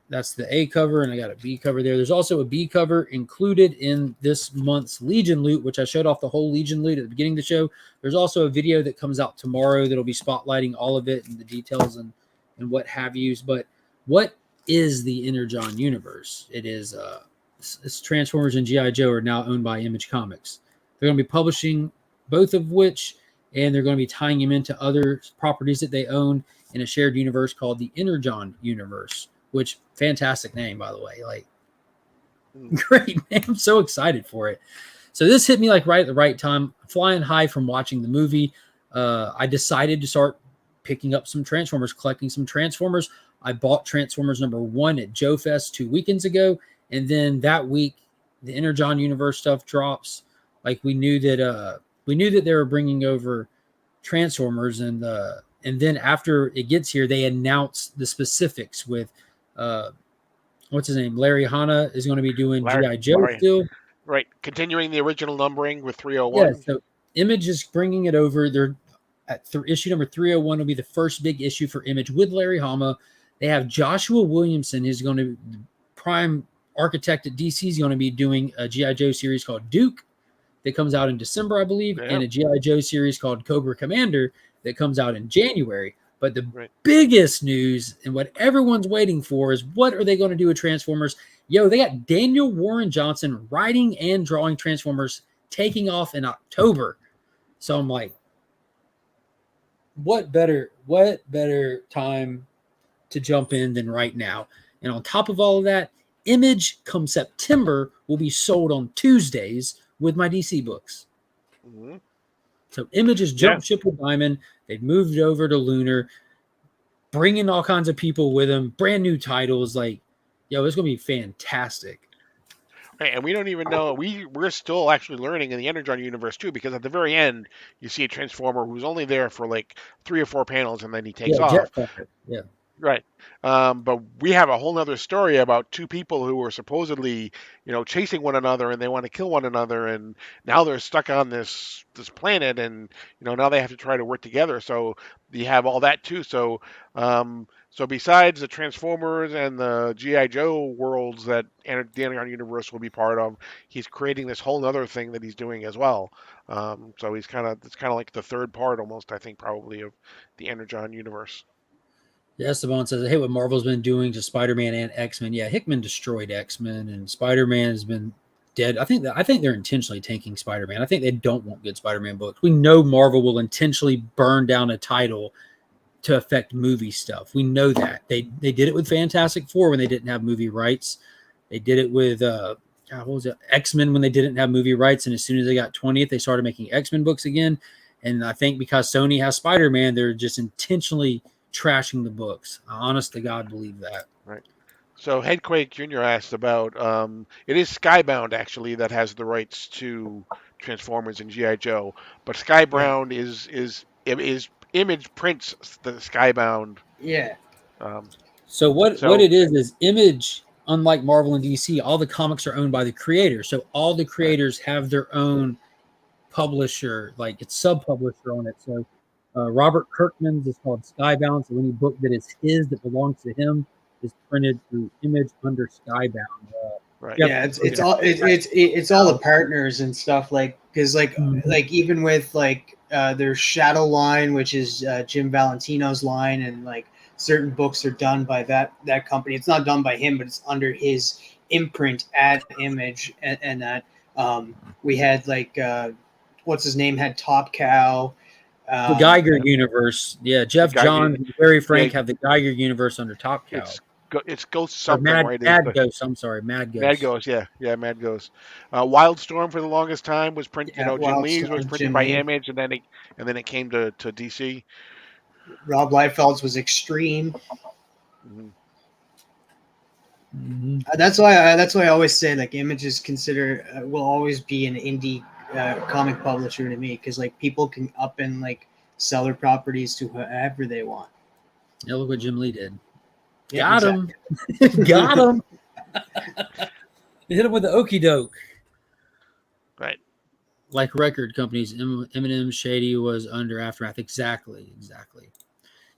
That's the A cover, and I got a B cover there. There's also a B cover included in this month's Legion loot, which I showed off the whole Legion loot at the beginning of the show. There's also a video that comes out tomorrow that'll be spotlighting all of it and the details and what have yous. But what is the Energon universe? It is it's Transformers and G.I. Joe are now owned by Image Comics. They're going to be publishing both of which, and they're going to be tying them into other properties that they own in a shared universe called the Energon universe. Which fantastic name, by the way. Like, great name. I'm so excited for it. So this hit me like right at the right time. Flying high from watching the movie. I decided to start picking up some Transformers, collecting some Transformers. I bought Transformers #1 at Joe Fest 2 weekends ago, and then that week the Energon universe stuff drops. Like we knew that they were bringing over Transformers, and then after it gets here, they announce the specifics with. What's his name? Larry Hannah is going to be doing G.I. Joe still. Right. Continuing the original numbering with 301. Yeah, so Image is bringing it over. They're at issue number 301 will be the first big issue for Image with Larry Hama. They have Joshua Williamson, who's going to prime architect at DC, is going to be doing a G.I. Joe series called Duke that comes out in December, I believe, and a G.I. Joe series called Cobra Commander that comes out in January. But the biggest news and what everyone's waiting for is what are they going to do with Transformers? Yo, they got Daniel Warren Johnson writing and drawing Transformers taking off in October. So I'm like, what better time to jump in than right now? And on top of all of that, Image come September will be sold on Tuesdays with my DC books. Mm-hmm. So Image has jumped ship with Diamond. They've moved over to Lunar, bringing all kinds of people with them, brand new titles. Like, yo, it's going to be fantastic. Right, and we don't even know. We're still actually learning in the Energon universe, too, because at the very end, you see a Transformer who's only there for like 3 or 4 panels, and then he takes off. Yeah. Right. But we have a whole other story about 2 people who were supposedly, chasing one another, and they want to kill one another, and now they're stuck on this planet, and now they have to try to work together. So you have all that too. So besides the Transformers and the G.I. Joe worlds that the Energon universe will be part of, he's creating this whole other thing that he's doing as well. So it's kind of like the third part almost, I think, probably of the Energon universe. Yeah, Esteban says, hey, what Marvel's been doing to Spider-Man and X-Men. Yeah, Hickman destroyed X-Men, and Spider-Man has been dead. I think they're intentionally tanking Spider-Man. I think they don't want good Spider-Man books. We know Marvel will intentionally burn down a title to affect movie stuff. We know that. They did it with Fantastic Four when they didn't have movie rights. They did it with what was it? X-Men when they didn't have movie rights, and as soon as they got 20th, they started making X-Men books again. And I think because Sony has Spider-Man, they're just intentionally trashing the books. I honest to God believe that. Right. So Headquake Jr. asked about it is Skybound actually that has the rights to Transformers and G.I. Joe, but Skybound is Image prints the Skybound. Yeah. So what it is Image, unlike Marvel and DC, all the comics are owned by the creators. So all the creators have their own publisher, like it's sub-publisher on it. So Robert Kirkman's is called Skybound. So any book that is his that belongs to him is printed through Image under Skybound. Right. Yep. Yeah, it's all the partners and stuff, like, because like even with like their Shadow line, which is Jim Valentino's line, and like certain books are done by that company. It's not done by him, but it's under his imprint at Image, and that we had like what's his name had Top Cow. The Geiger universe. Yeah, Jeff Geiger- Johns and Barry Frank yeah. have the Geiger universe under Top Cow. It's Ghost Or something, right? Mad Ghost. I'm sorry, Mad Ghost. Mad Ghost, yeah, Mad Ghost. Wildstorm for the longest time was printed. Yeah, Jim Lee's was Wildstorm, printed Jim by Lee. Image, and then it came to DC. Rob Liefeld's was Extreme. Mm-hmm. Mm-hmm. That's why I always say like Image is considered will always be an indie comic publisher to me, because like people can up and like sell their properties to whoever they want. Yeah, look what Jim Lee did. Yeah, Got him. Got him. Hit him with the okie doke. Right. Like record companies, Eminem Shady was under Aftermath. Exactly.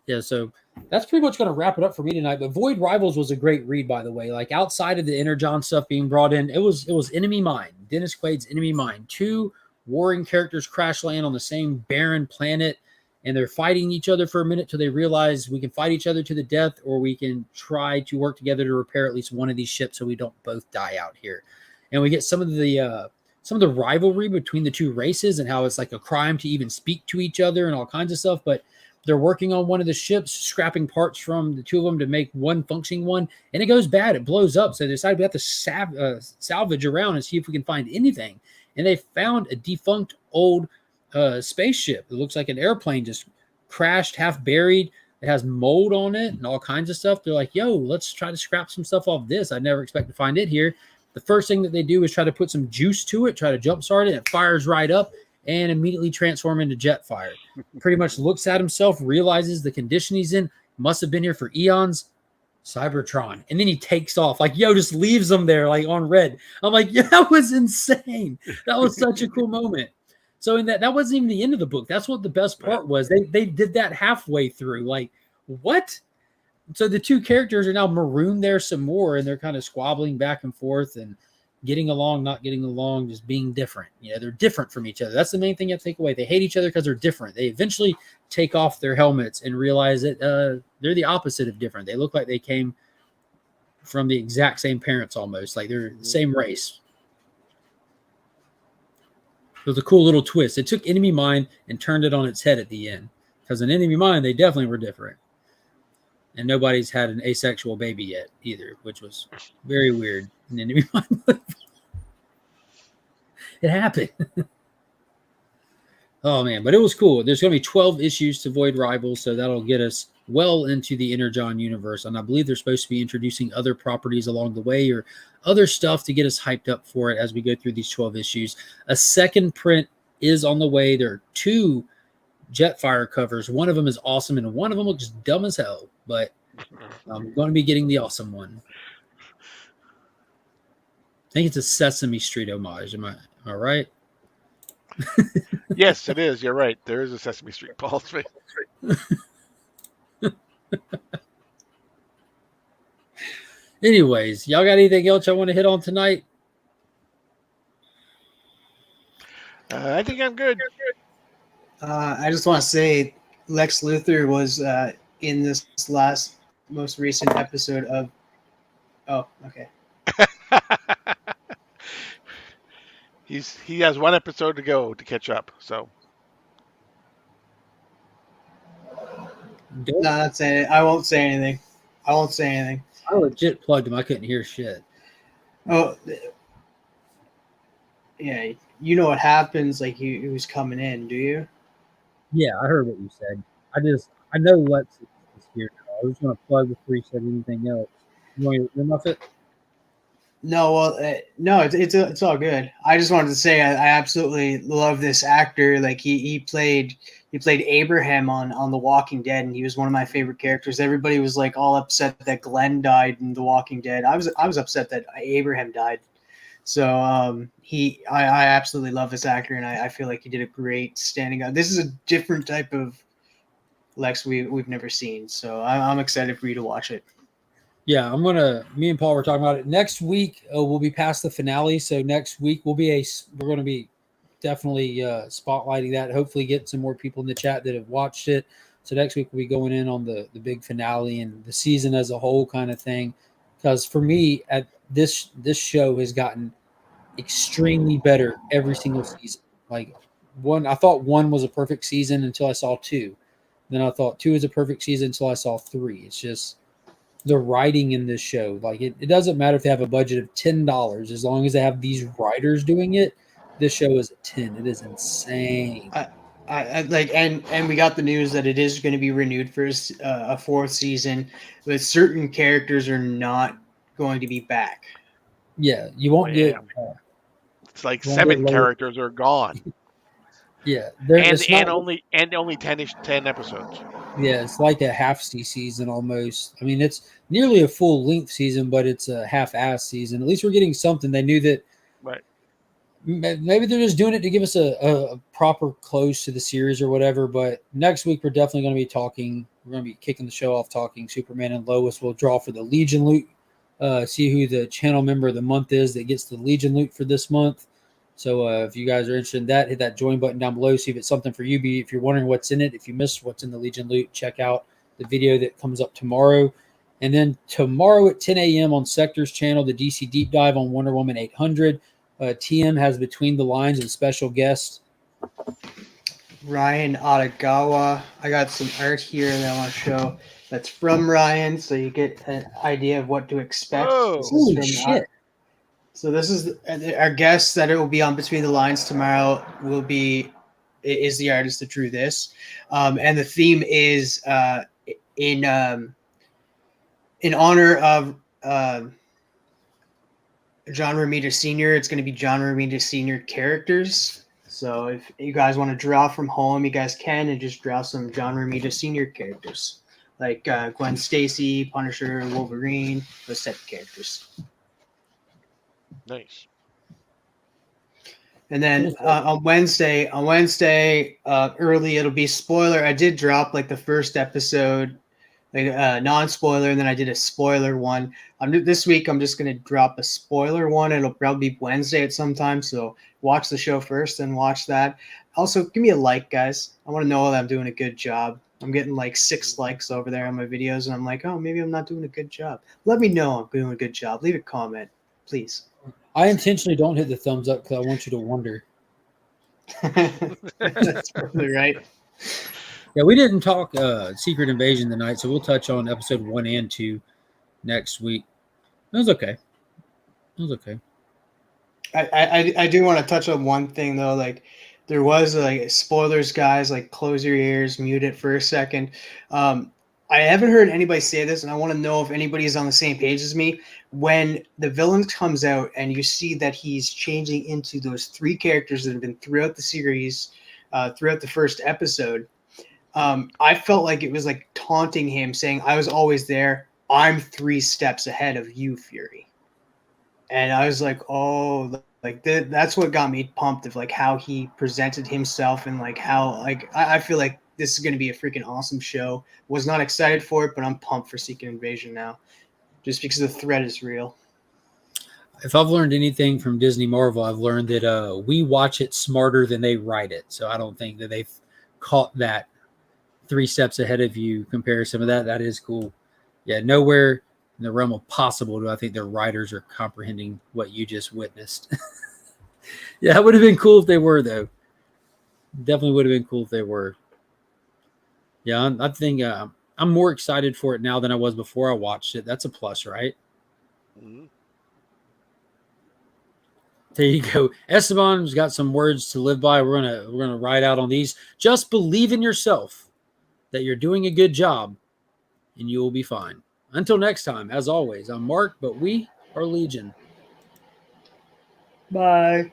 Yeah, so that's pretty much going to wrap it up for me tonight. But Void Rivals was a great read, by the way. Like outside of the Energon stuff being brought in, it was Enemy Mine, Dennis Quaid's Enemy Mine. Two warring characters crash land on the same barren planet, and they're fighting each other for a minute till they realize we can fight each other to the death, or we can try to work together to repair at least one of these ships so we don't both die out here. And we get some of the rivalry between the two races and how it's like a crime to even speak to each other and all kinds of stuff. But they're working on one of the ships, scrapping parts from the two of them to make one functioning one, and it goes bad. It blows up. So they decided we have to salvage around and see if we can find anything. And they found a defunct old spaceship. It looks like an airplane just crashed, half buried. It has mold on it and all kinds of stuff. They're like, yo, let's try to scrap some stuff off this. I never expect to find it here. The first thing that they do is try to put some juice to it, try to jumpstart it. It fires right up and immediately transform into Jetfire. Pretty much looks at himself, realizes the condition he's in, must have been here for eons. Cybertron. And then he takes off. Like, yo, just leaves them there, like on red. I'm like, yeah, that was insane. That was such a cool moment. So in that wasn't even the end of the book. That's what the best part was. They did that halfway through. Like, what? So the two characters are now marooned there some more, and they're kind of squabbling back and forth and getting along, not getting along, just being different. You know, they're different from each other. That's the main thing you have to take away. They hate each other because they're different. They eventually take off their helmets and realize that they're the opposite of different. They look like they came from the exact same parents almost. Like they're the same race. It was a cool little twist. It took Enemy Mine and turned it on its head at the end. Because in Enemy Mine, they definitely were different. And nobody's had an asexual baby yet either, which was very weird. In Enemy Mine. It happened. Oh, man. But it was cool. There's going to be 12 issues to Void Rivals, so that'll get us well into the Energon universe. And I believe they're supposed to be introducing other properties along the way or other stuff to get us hyped up for it as we go through these 12 issues. A second print is on the way. There are 2 Jetfire covers. One of them is awesome, and one of them looks dumb as hell. But I'm going to be getting the awesome one. I think it's a Sesame Street homage. Am I right? Yes, it is. You're right. There is a Sesame Street Paul. Anyways, y'all got anything else y'all want to hit on tonight? I think I'm good. I just want to say Lex Luthor was in this most recent episode of. Oh, okay. He has one episode to go to catch up. So No, that's it. I won't say anything. I legit plugged him. I couldn't hear shit. Oh, yeah. You know what happens? Like he was coming in. Do you? Yeah, I heard what you said. I know Lex is here now. I was going to plug before you said anything else. You want to muff it? No, well, no, it's all good. I just wanted to say I absolutely love this actor. Like he played Abraham on The Walking Dead, and he was one of my favorite characters. Everybody was like all upset that Glenn died in The Walking Dead. I was upset that Abraham died. So I absolutely love this actor, and I feel like he did a great standing up. This is a different type of Lex we've never seen, so I'm excited for you to watch it. Yeah, me and Paul were talking about it. Next week, we'll be past the finale. So next week, we're going to be definitely spotlighting that. Hopefully get some more people in the chat that have watched it. So next week, we'll be going in on the big finale and the season as a whole kind of thing. Because for me, at this show has gotten extremely better every single season. Like I thought one was a perfect season until I saw two. Then I thought two is a perfect season until I saw three. It's just the writing in this show. Like it doesn't matter if they have a budget of $10, as long as they have these writers doing it. This show is a 10. It is insane. I like, and we got the news that it is going to be renewed for a fourth season, but certain characters are not going to be back. Yeah, you won't get. It's like you won't get 7 characters are gone, Yeah, and only 10 episodes. Yeah, it's like a half season almost. I mean, it's nearly a full length season, but it's a half-ass season. At least we're getting something. They knew that. Right. Maybe they're just doing it to give us a proper close to the series or whatever. But next week we're definitely going to be talking. We're going to be kicking the show off talking Superman and Lois. We'll draw for the Legion loot. See who the channel member of the month is that gets the Legion loot for this month. So if you guys are interested in that, hit that join button down below. See if it's something for you. If you're wondering what's in it, if you missed what's in the Legion loot, check out the video that comes up tomorrow. And then tomorrow at 10 a.m. on Sector's channel, the DC Deep Dive on Wonder Woman 800. TM has Between the Lines and special guest Ryan Adagawa. I got some art here that I want to show. That's from Ryan, so you get an idea of what to expect. Holy shit. So this is our guest that it will be on Between the Lines tomorrow. Is the artist that drew this, and the theme is in honor of John Romita Sr. It's going to be John Romita Sr. characters. So if you guys want to draw from home, you guys can, and just draw some John Romita Sr. characters like Gwen Stacy, Punisher, Wolverine, those type of characters. Nice. And then on Wednesday, early, it'll be spoiler. I did drop like the first episode, like non-spoiler, and then I did a spoiler one. This week I'm just gonna drop a spoiler one. It'll probably be Wednesday at some time. So watch the show first and watch that. Also, give me a like, guys. I want to know that I'm doing a good job. I'm getting like 6 likes over there on my videos, and I'm like, oh, maybe I'm not doing a good job. Let me know I'm doing a good job. Leave a comment, please. I intentionally don't hit the thumbs up because I want you to wonder. That's probably right. Yeah, we didn't talk Secret Invasion tonight, so we'll touch on episode 1 and 2 next week. It was okay. I do want to touch on one thing though. Like there was like spoilers, guys. Like close your ears, mute it for a second. I haven't heard anybody say this, and I want to know if anybody is on the same page as me. When the villain comes out and you see that he's changing into those 3 characters that have been throughout the series, throughout the first episode, I felt like it was like taunting him, saying, I was always there. I'm 3 steps ahead of you, Fury. And I was like, oh, like that's what got me pumped of like how he presented himself and like how like I feel like this is going to be a freaking awesome show. Was not excited for it, but I'm pumped for Secret Invasion now, just because the threat is real. If I've learned anything from Disney Marvel, I've learned that we watch it smarter than they write it. So I don't think that they've caught that 3 steps ahead of you comparison of that. That is cool. Yeah, nowhere in the realm of possible do I think their writers are comprehending what you just witnessed. Yeah, it would have been cool if they were, though. Definitely would have been cool if they were. Yeah, I think I'm more excited for it now than I was before I watched it. That's a plus, right? Mm-hmm. There you go. Esteban's got some words to live by. We're gonna ride out on these. Just believe in yourself that you're doing a good job, and you will be fine. Until next time, as always, I'm Mark, but we are Legion. Bye.